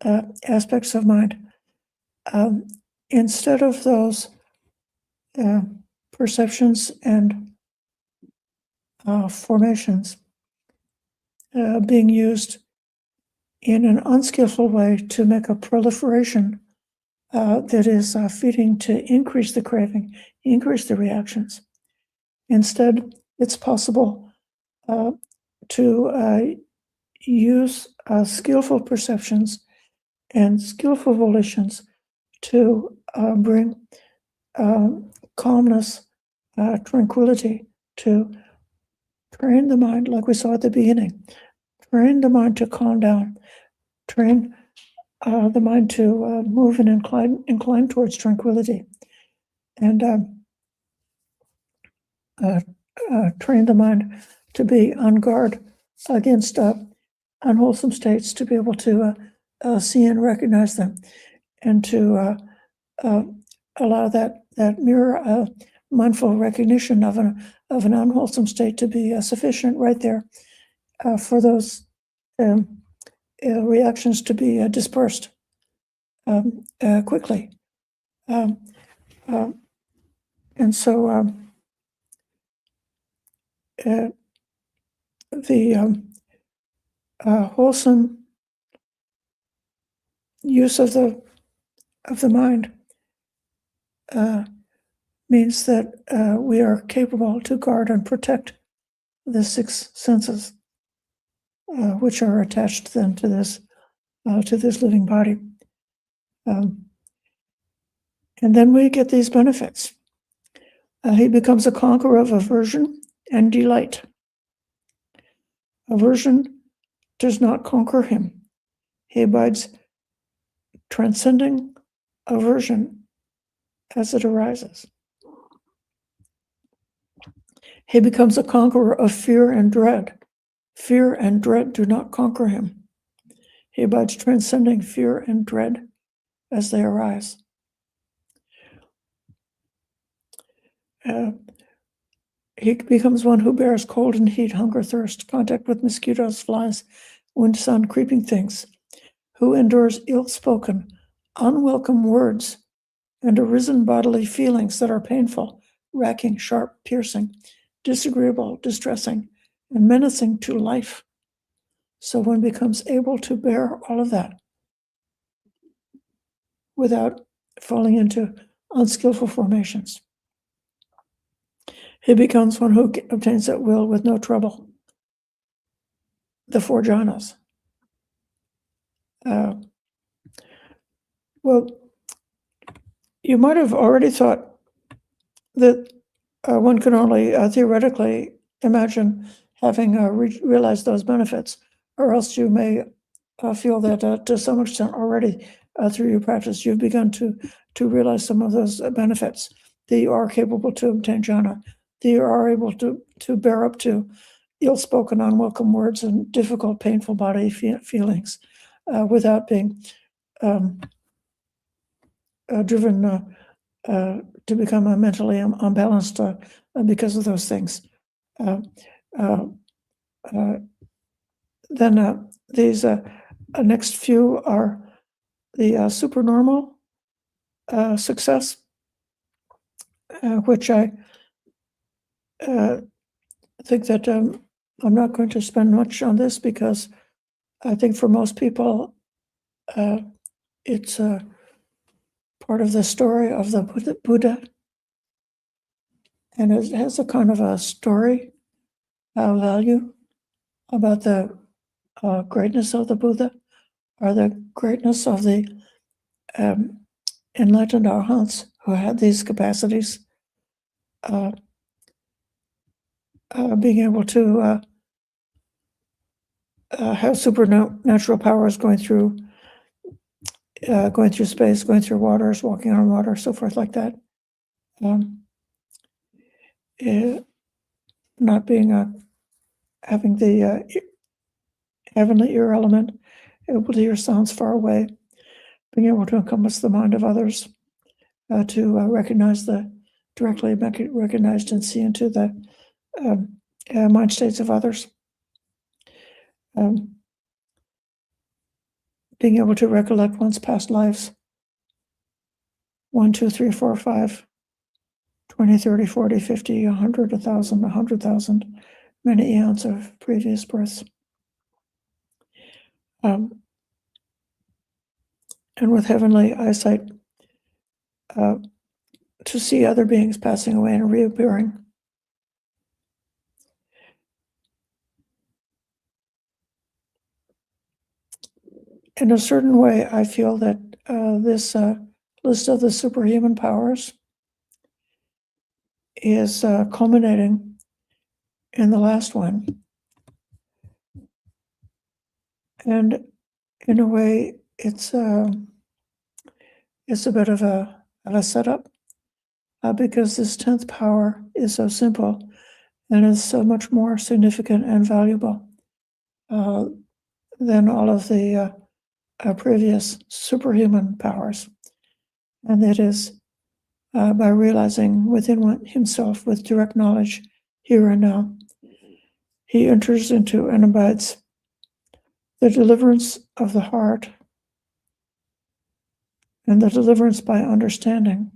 aspects of mind. Instead of those perceptions and formations being used in an unskillful way to make a proliferation that is feeding to increase the craving, increase the reactions. Instead, it's possible to use skillful perceptions and skillful volitions to bring calmness, tranquility, to train the mind, like we saw at the beginning, train the mind to calm down, train the mind to move and incline towards tranquility, and train the mind to be on guard against unwholesome states, to be able to see and recognize them, and to allow that mere mindful recognition of an unwholesome state to be sufficient right there for those reactions to be dispersed quickly. And so the wholesome use of the mind means that we are capable to guard and protect the six senses, which are attached then to this living body, and then we get these benefits. He becomes a conqueror of aversion and delight. Aversion does not conquer him. He abides transcending aversion as it arises. He becomes a conqueror of fear and dread. Fear and dread do not conquer him. He abides transcending fear and dread as they arise. He becomes one who bears cold and heat, hunger, thirst, contact with mosquitoes, flies, wind, sun, creeping things, who endures ill-spoken, unwelcome words and arisen bodily feelings that are painful, racking, sharp, piercing, disagreeable, distressing, and menacing to life. So one becomes able to bear all of that without falling into unskillful formations. He becomes one who obtains at will with no trouble the four jhanas. Well, you might have already thought that one can only theoretically imagine having realized those benefits, or else you may feel that to some extent already through your practice you've begun to realize some of those benefits, that you are capable to obtain jhana, that you are able to bear up to ill-spoken, unwelcome words and difficult, painful body feelings without being driven to become mentally unbalanced because of those things. Then these next few are the supernormal success, which I think that I'm not going to spend much on this, because I think for most people it's part of the story of the Buddha, and it has a kind of a story value about the greatness of the Buddha, or the greatness of the enlightened arhants who had these capacities, being able to have supernatural powers going through space, going through waters, walking on water, so forth like that. Not being having the heavenly ear element, able to hear sounds far away, being able to encompass the mind of others, to recognize directly recognized and see into the mind states of others. Being able to recollect one's past lives, 1, 2, 3, 4, 5, 20, 30, 40, 50, 100, 1,000, 100,000, many eons of previous births. And with heavenly eyesight, to see other beings passing away and reappearing. In a certain way, I feel that this list of the superhuman powers is culminating in the last one. And in a way, it's a bit of a setup, because this 10th power is so simple and is so much more significant and valuable than all of the previous superhuman powers. And it is by realizing within himself with direct knowledge here and now, he enters into and abides the deliverance of the heart and the deliverance by understanding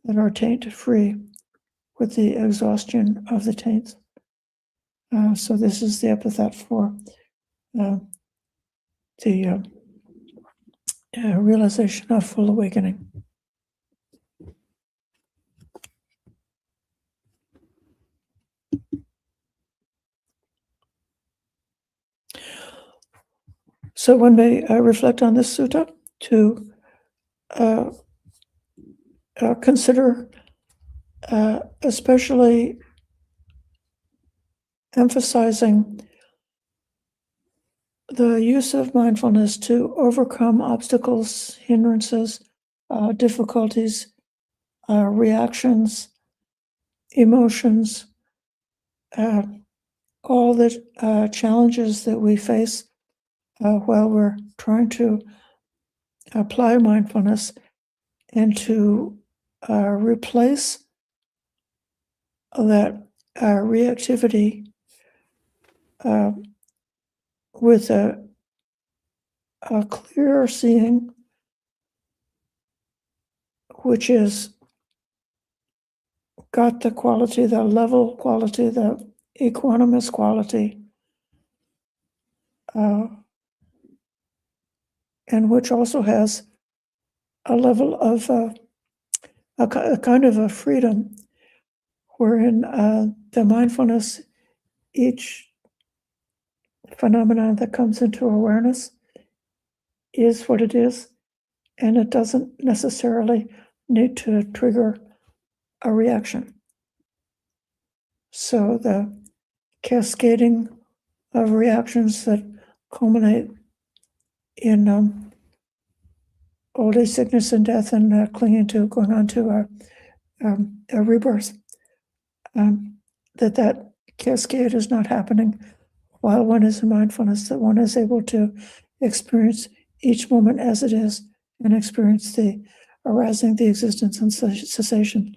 that are taint free with the exhaustion of the taints. So this is the epithet for the realization of full awakening. So one may reflect on this sutta to consider especially emphasizing the use of mindfulness to overcome obstacles, hindrances, difficulties, reactions, emotions, all the challenges that we face while we're trying to apply mindfulness, and to replace that reactivity with a clearer seeing, which is got the quality, the level quality, the equanimous quality, and which also has a level of a kind of a freedom, wherein the mindfulness, each phenomenon that comes into awareness is what it is, and it doesn't necessarily need to trigger a reaction. So the cascading of reactions that culminate in old age, sickness, and death, and going on to a rebirth, that cascade is not happening while one is in mindfulness, that one is able to experience each moment as it is, and experience the arising, the existence, and cessation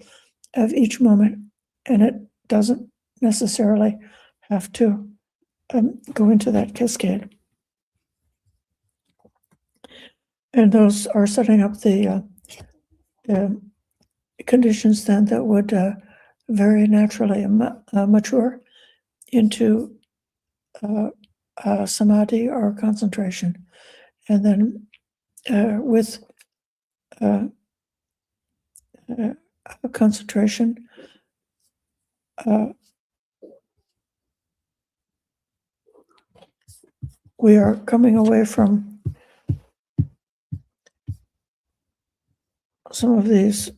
of each moment. And it doesn't necessarily have to go into that cascade. And those are setting up the conditions then that would very naturally mature into samadhi or concentration. And then with concentration, we are coming away from some of these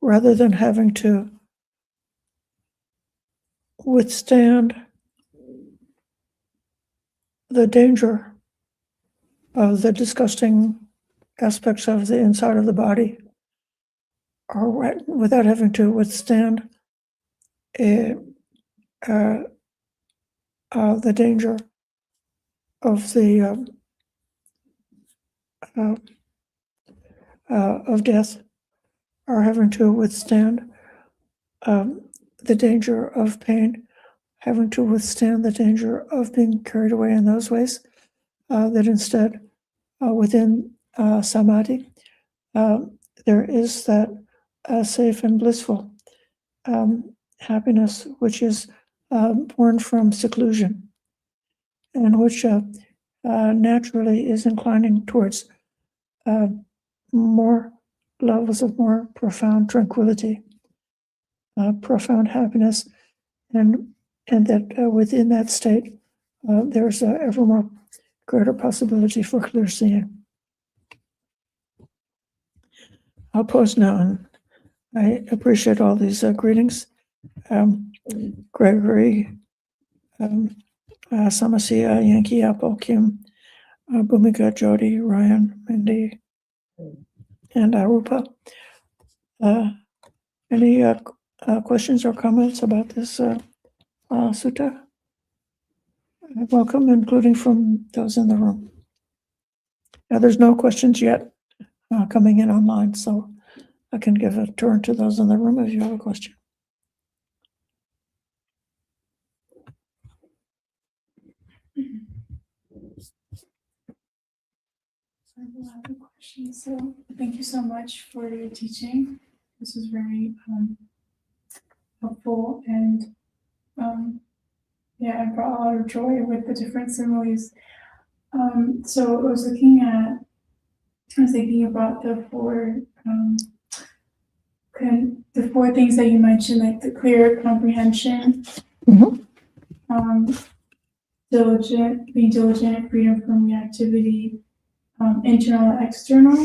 rather than having to withstand the danger of the disgusting aspects of the inside of the body, or without having to withstand the danger of the of death, or having to withstand the danger of pain, having to withstand the danger of being carried away in those ways, that instead within samadhi there is that safe and blissful happiness, which is born from seclusion, and which naturally is inclining towards more levels of more profound tranquility, profound happiness, and that within that state there's ever more greater possibility for clear seeing. I'll pause now, and I appreciate all these greetings. Gregory, Samasia, Yankee Apple, Kim, Bhumika, Jody, Ryan, Mindy, and Arupa. Any questions or comments about this sutta? Welcome, including from those in the room. Now, there's no questions yet coming in online, so I can give a turn to those in the room if you have a question. I have a lot of questions. So thank you so much for your teaching. This was very helpful, and yeah, I brought a lot of joy with the different similes. So I was thinking about the four things that you mentioned, like the clear comprehension, being diligent, freedom from reactivity, internal and external.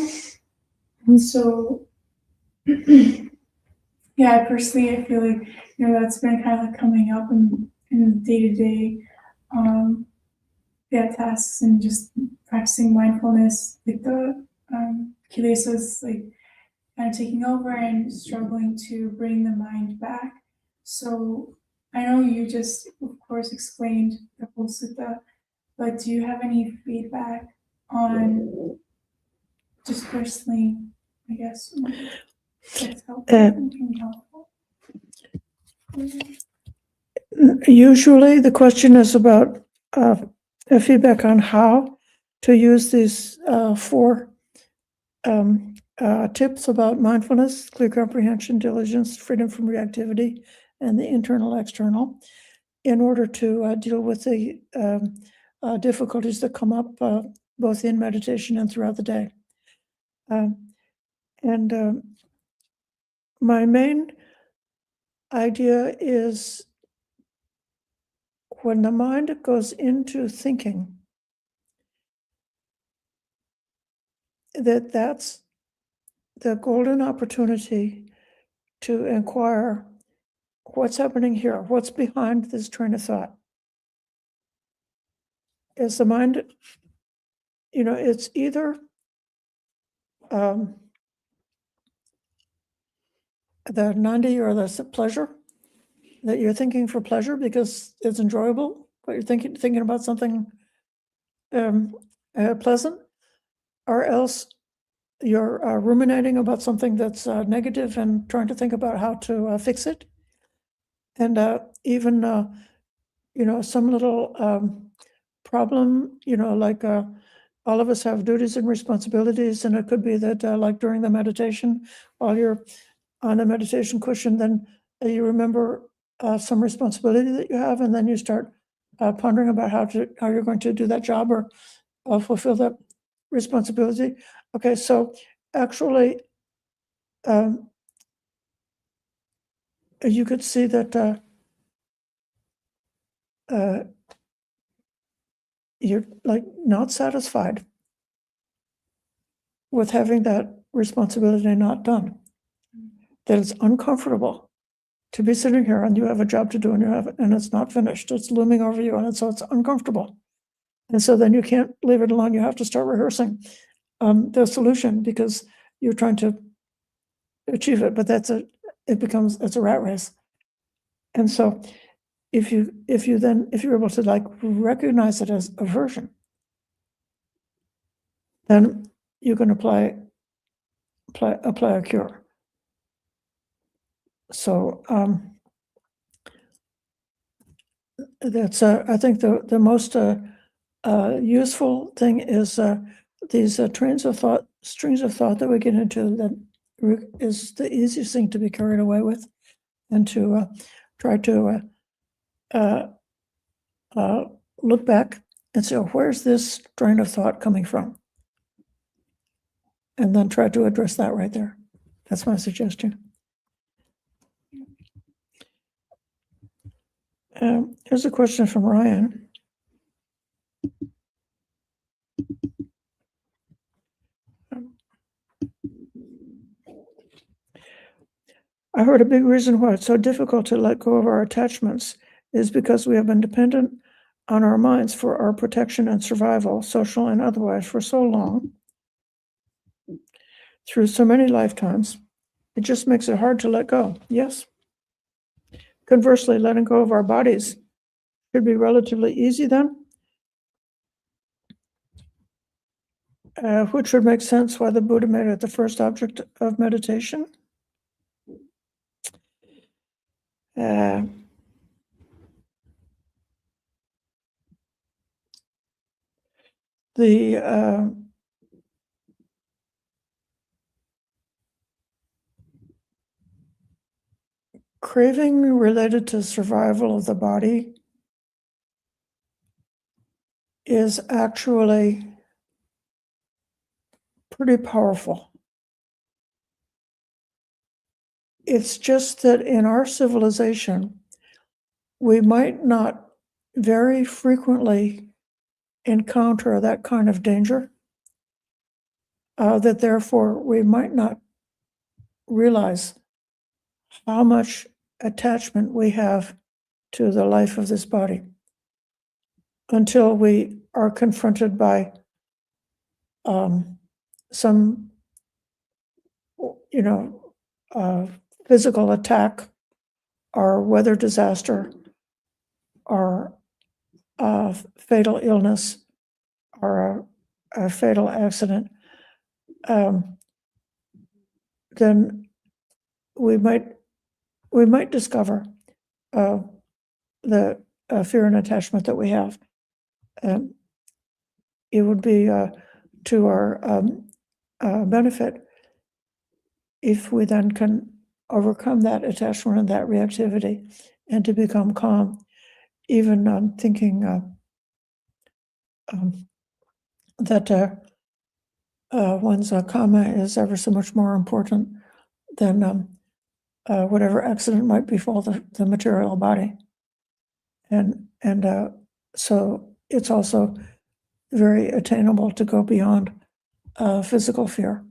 And so, yeah, personally, I feel like, that's been kind of like coming up in day-to-day tasks, and just practicing mindfulness, like the kilesas, like kind of taking over and struggling to bring the mind back. So I know you just, of course, explained the whole sutta, but do you have any feedback on just personally, I guess, that's helpful? Usually the question is about feedback on how to use these four tips about mindfulness, clear comprehension, diligence, freedom from reactivity, and the internal external, in order to deal with the difficulties that come up both in meditation and throughout the day. My main idea is, when the mind goes into thinking, that's the golden opportunity to inquire what's happening here, what's behind this train of thought. Is the mind, it's either the nandi, or the pleasure, that you're thinking for pleasure because it's enjoyable, but you're thinking about something pleasant, or else you're ruminating about something that's negative and trying to think about how to fix it. And even some little problem, like all of us have duties and responsibilities, and it could be that like during the meditation, while you're on the meditation cushion, then you remember some responsibility that you have, and then you start pondering about how you're going to do that job or fulfill that responsibility. Okay, so actually, you could see that you're like not satisfied with having that responsibility not done. That it's uncomfortable to be sitting here and you have a job to do, and it's not finished. It's looming over you, and so it's uncomfortable. And so then you can't leave it alone. You have to start rehearsing the solution, because you're trying to achieve it. But it's a rat race. And so if you're able to like recognize it as aversion, then you can apply a cure. So that's I think the most useful thing is these strings of thought that we get into, that is the easiest thing to be carried away with, and to try to look back and say, oh, where's this train of thought coming from? And then try to address that right there. That's my suggestion. Here's a question from Ryan. I heard a big reason why it's so difficult to let go of our attachments is because we have been dependent on our minds for our protection and survival, social and otherwise, for so long, through so many lifetimes. It just makes it hard to let go. Yes. Conversely, letting go of our bodies should be relatively easy then, which would make sense why the Buddha made it the first object of meditation. The craving related to survival of the body is actually pretty powerful. It's just that in our civilization, we might not very frequently encounter that kind of danger, that therefore we might not realize how much attachment we have to the life of this body until we are confronted by some, physical attack or weather disaster or fatal illness or a fatal accident. Then we might discover the fear and attachment that we have. It would be to our benefit if we then can overcome that attachment and that reactivity, and to become calm, even thinking that one's karma is ever so much more important than whatever accident might befall the material body. And so it's also very attainable to go beyond physical fear.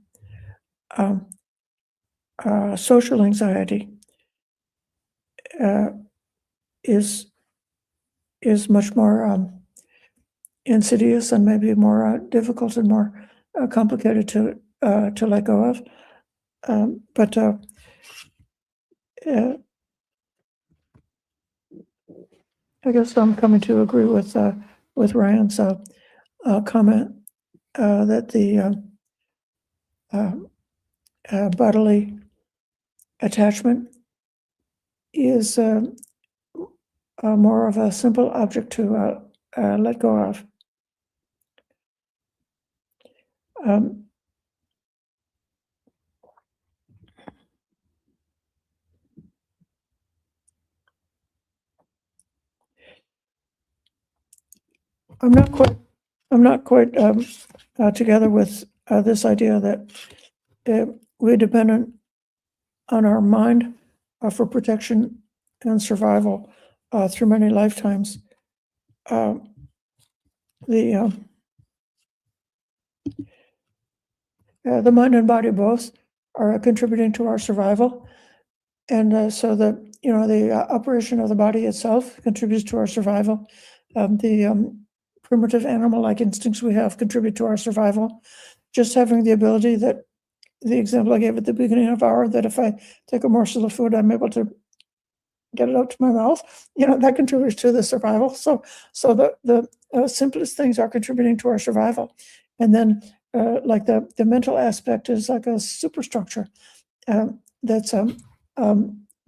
Social anxiety is much more insidious and maybe more difficult and more complicated to let go of. But I guess I'm coming to agree with Ryan's comment that the bodily attachment is more of a simple object to let go of. I'm not quite together with this idea that we're dependent on our mind for protection and survival through many lifetimes. The mind and body both are contributing to our survival, and so the operation of the body itself contributes to our survival. The primitive animal-like instincts we have contribute to our survival. Just having the ability, that the example I gave at the beginning of our, that if I take a morsel of food, I'm able to get it out to my mouth, that contributes to the survival. So the simplest things are contributing to our survival. And then like the mental aspect is like a superstructure that's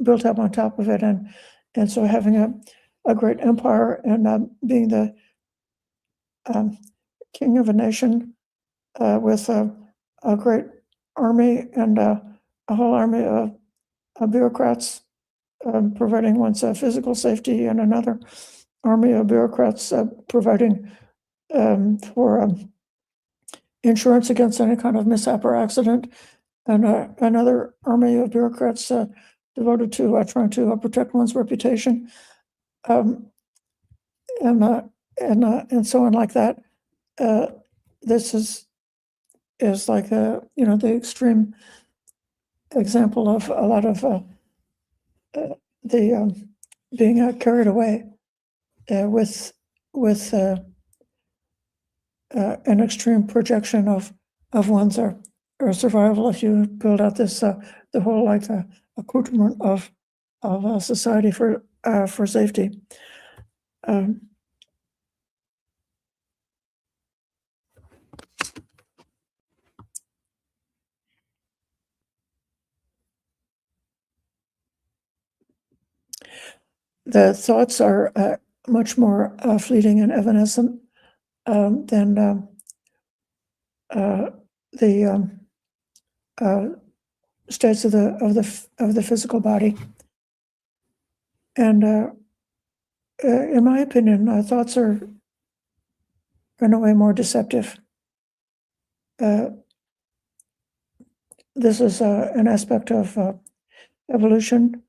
built up on top of it. And so having a great empire and being the king of a nation with a great army and a whole army of bureaucrats providing one's physical safety, and another army of bureaucrats providing for insurance against any kind of mishap or accident, and another army of bureaucrats devoted to trying to protect one's reputation, and so on like that. This is like the extreme example of a lot of the being carried away with an extreme projection of one's or survival. If you build out this the whole like accoutrement of society for safety. The thoughts are much more fleeting and evanescent than the states of the physical body. And in my opinion, thoughts are in a way more deceptive. This is an aspect of evolution.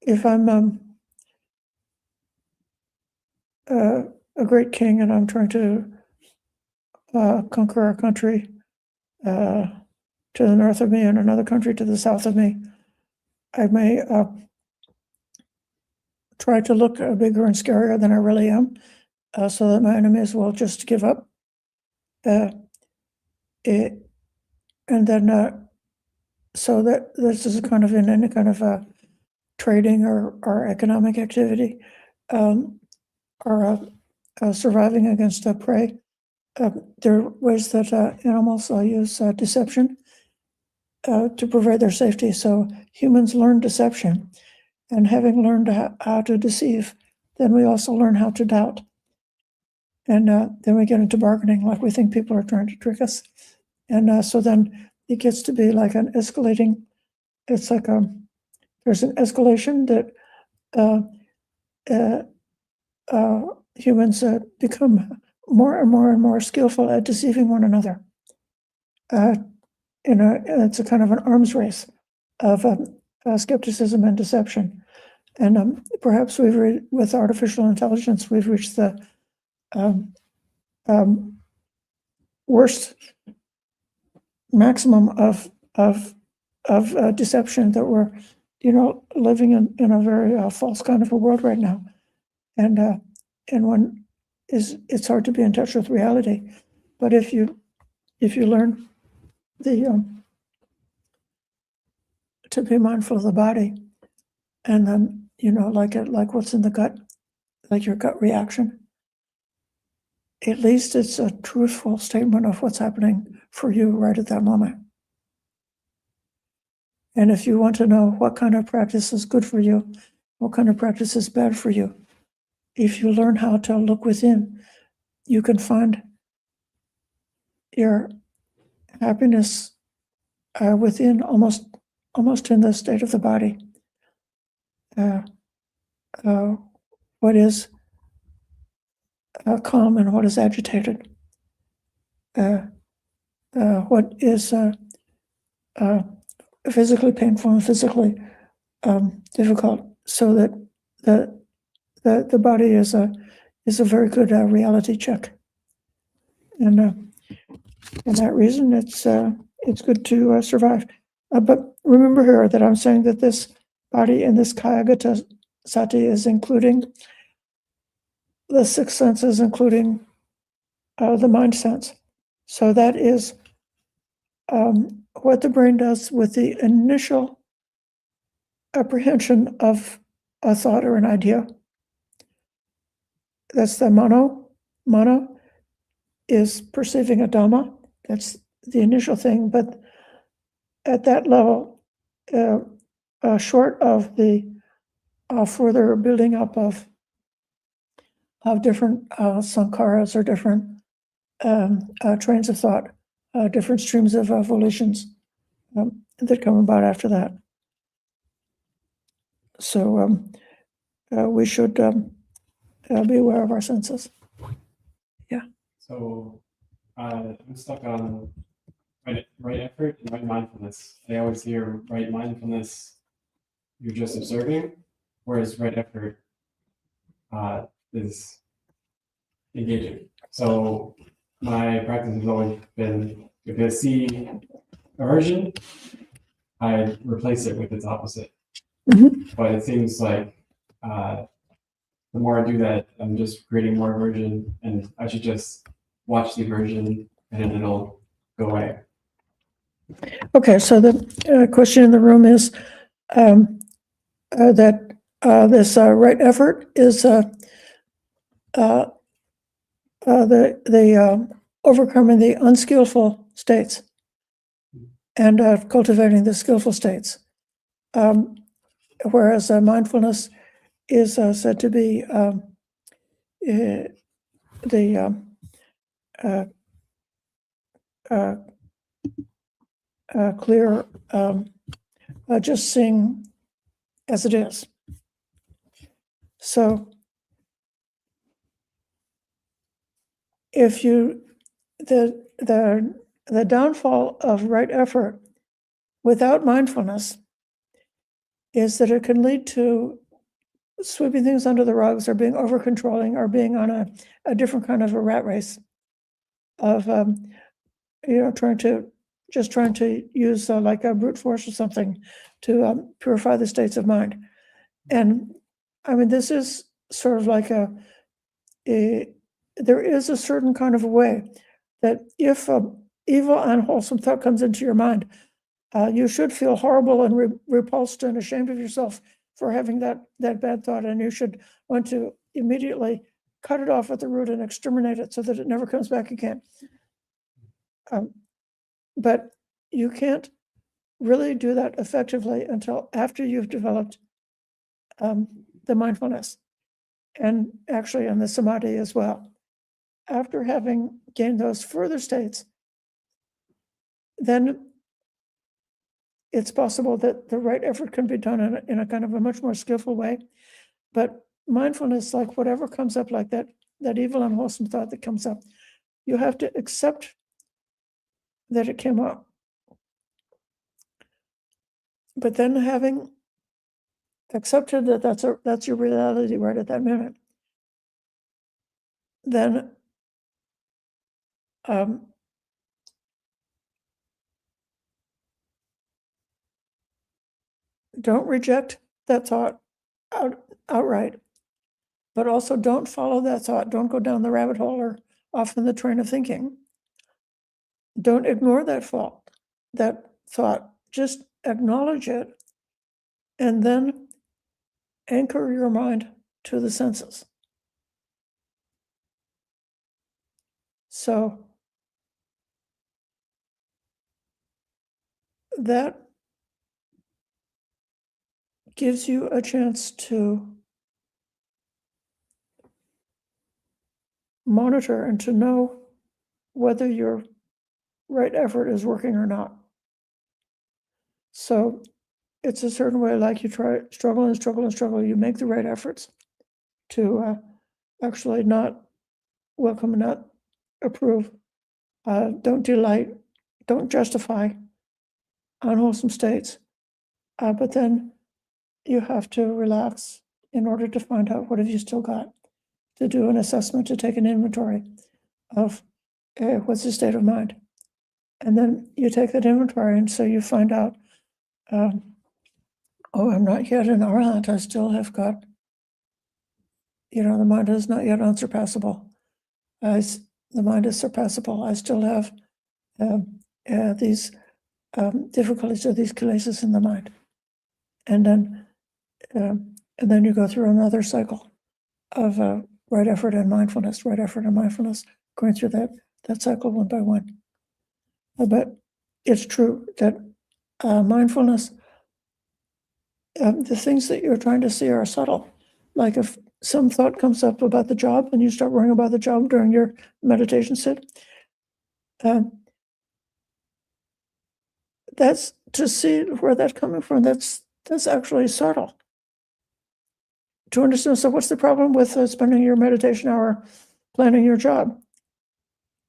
If I'm a great king and I'm trying to conquer a country to the north of me and another country to the south of me, I may try to look bigger and scarier than I really am, so that my enemies will just give up. And then, so that this is kind of in any kind of trading or economic activity, or surviving against prey. There are ways that animals use deception to provide their safety. So humans learn deception, and having learned how to deceive, then we also learn how to doubt. And then we get into bargaining, like we think people are trying to trick us. And so then it gets to be like an escalating, it's like there's an escalation that humans become more and more and more skillful at deceiving one another. It's a kind of an arms race of skepticism and deception. And perhaps with artificial intelligence, we've reached the worst maximum of deception, that we're living in a very false kind of a world right now, and one it's hard to be in touch with reality. But if you learn to be mindful of the body, and then like what's in the gut, like your gut reaction, at least it's a truthful statement of what's happening for you right at that moment. And if you want to know what kind of practice is good for you, what kind of practice is bad for you, if you learn how to look within, you can find your happiness within, almost in the state of the body. What is calm and what is agitated? What is physically painful and physically difficult? So that the body is a very good reality check, and for that reason, it's good to survive. But remember here that I'm saying that this body in this Kāyagatāsati is including the six senses, including the mind sense. So that is what the brain does with the initial apprehension of a thought or an idea. That's the mano. Mano is perceiving a Dhamma. That's the initial thing, but at that level, short of the further building up of different sankharas or different trains of thought, different streams of volitions that come about after that. So we should be aware of our senses. Yeah. So I'm stuck on right effort and right mindfulness. I always hear right mindfulness, you're just observing, whereas right effort is engaging. So my practice has always been, if I see aversion, I replace it with its opposite. Mhm. But it seems like the more I do that, I'm just creating more aversion, and I should just watch the aversion and then it'll go away. Okay, so the question in the room is that this right effort is the overcoming the unskillful states and cultivating the skillful states, whereas mindfulness is said to be clear, just seeing as it is. So if you, the downfall of right effort without mindfulness is that it can lead to sweeping things under the rugs or being over controlling or being on a different kind of a rat race of trying to use like a brute force or something to purify the states of mind. And I mean, this is sort of like there is a certain kind of a way that if evil, unwholesome thought comes into your mind, you should feel horrible and repulsed and ashamed of yourself for having that bad thought, and you should want to immediately cut it off at the root and exterminate it so that it never comes back again. But you can't really do that effectively until after you've developed the mindfulness and actually in the samadhi as well. After having gained those further states, then it's possible that the right effort can be done in a kind of a much more skillful way. But mindfulness, like whatever comes up, like that evil, unwholesome thought that comes up, you have to accept that it came up. But then having accepted that that's your reality right at that minute, then don't reject that thought outright, but also don't follow that thought. Don't go down the rabbit hole or off in the train of thinking. Don't ignore that thought. Just acknowledge it, and then anchor your mind to the senses. So that gives you a chance to monitor and to know whether your right effort is working or not. So it's a certain way, like you try, struggle and struggle and struggle, you make the right efforts to actually not welcome, not approve, don't delight, don't justify unwholesome states. But then you have to relax in order to find out what have you still got, to do an assessment, to take an inventory of what's the state of mind. And then you take that inventory, and so you find out, oh, I'm not yet an arhat. I still have got, the mind is not yet unsurpassable. The mind is surpassable. I still have these difficulties or these kilesas in the mind. And then and then you go through another cycle of right effort and mindfulness, right effort and mindfulness, going through that cycle one by one. But it's true that mindfulness, the things that you're trying to see are subtle. Like if some thought comes up about the job and you start worrying about the job during your meditation sit, that's to see where that's coming from. That's actually subtle. To understand, so what's the problem with spending your meditation hour planning your job?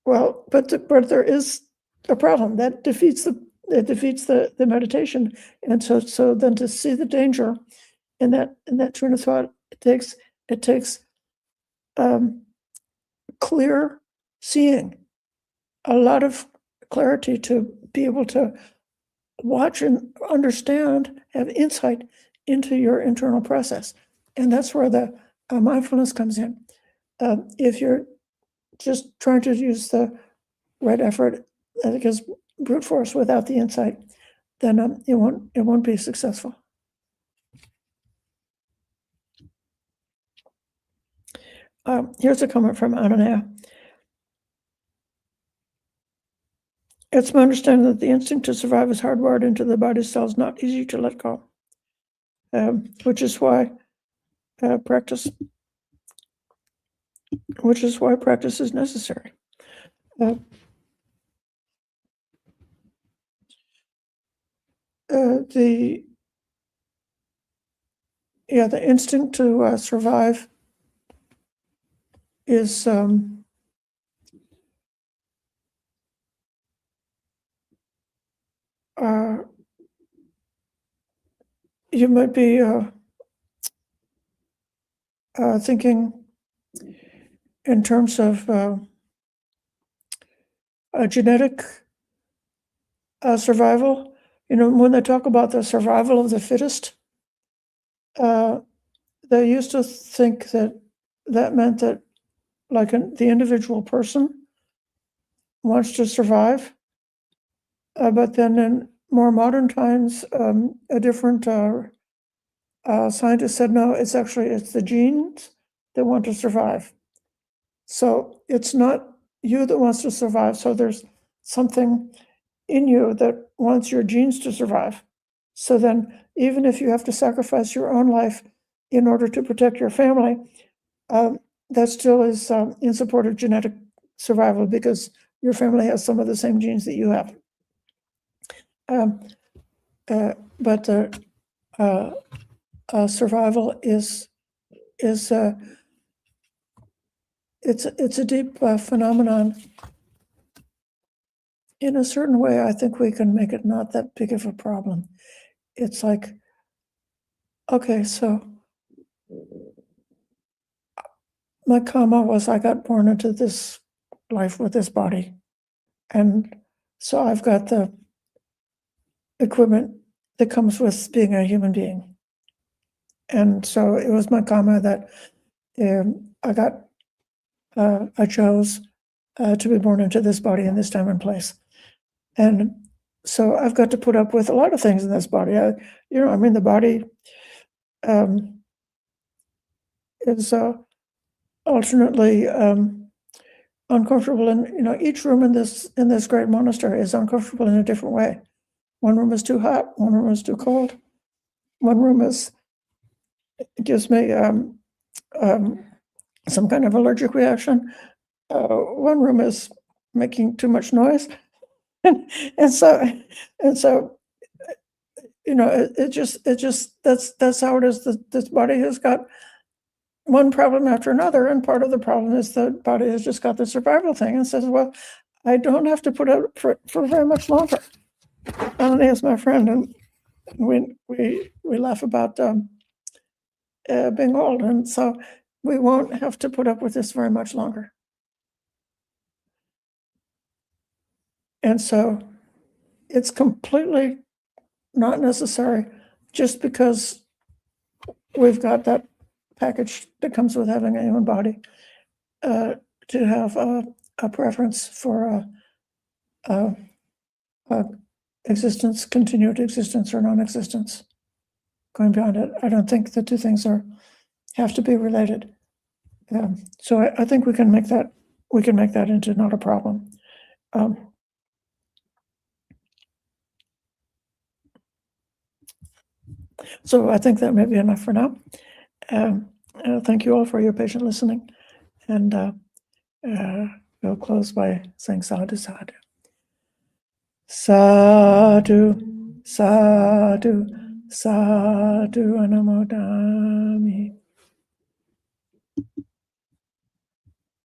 Well, but there is a problem that defeats the meditation, and so then to see the danger in that train of thought, it takes clear seeing, a lot of clarity to be able to watch and understand, have insight into your internal process. And that's where the mindfulness comes in. If you're just trying to use the right effort, because brute force without the insight, then it won't be successful. Here's a comment from Ayyā. It's my understanding that the instinct to survive is hardwired into the body's cells, not easy to let go, which is why practice is necessary. The instinct to survive is you might be thinking in terms of genetic survival. When they talk about the survival of the fittest, they used to think that meant that, like, the individual person wants to survive, but then in more modern times, a different scientist said, no, it's the genes that want to survive. So it's not you that wants to survive. So there's something in you that wants your genes to survive. So then, even if you have to sacrifice your own life in order to protect your family, that still is in support of genetic survival, because your family has some of the same genes that you have. But survival is it's a deep phenomenon. In a certain way, I think we can make it not that big of a problem. It's like, okay, so my karma was I got born into this life with this body. And so I've got the equipment that comes with being a human being. And so it was my karma that I chose to be born into this body in this time and place. And so I've got to put up with a lot of things in this body. The body is alternately uncomfortable, and each room in this great monastery is uncomfortable in a different way. One room is too hot, one room is too cold, one room gives me some kind of allergic reaction. One room is making too much noise, and so it just that's how it is. This body has got one problem after another, and part of the problem is the body has just got the survival thing and says, well, I don't have to put up for very much longer. Melanie is my friend, and we laugh about being old, and so we won't have to put up with this very much longer. And so it's completely not necessary, just because we've got that package that comes with having a human body, to have a preference for existence, continued existence, or non-existence. going beyond it. I don't think the two things have to be related. So I think we can make that into not a problem. So I think that may be enough for now. Thank you all for your patient listening, and we'll close by saying sadhu, sadhu. Sadhu, sadhu, sadhu anumodami.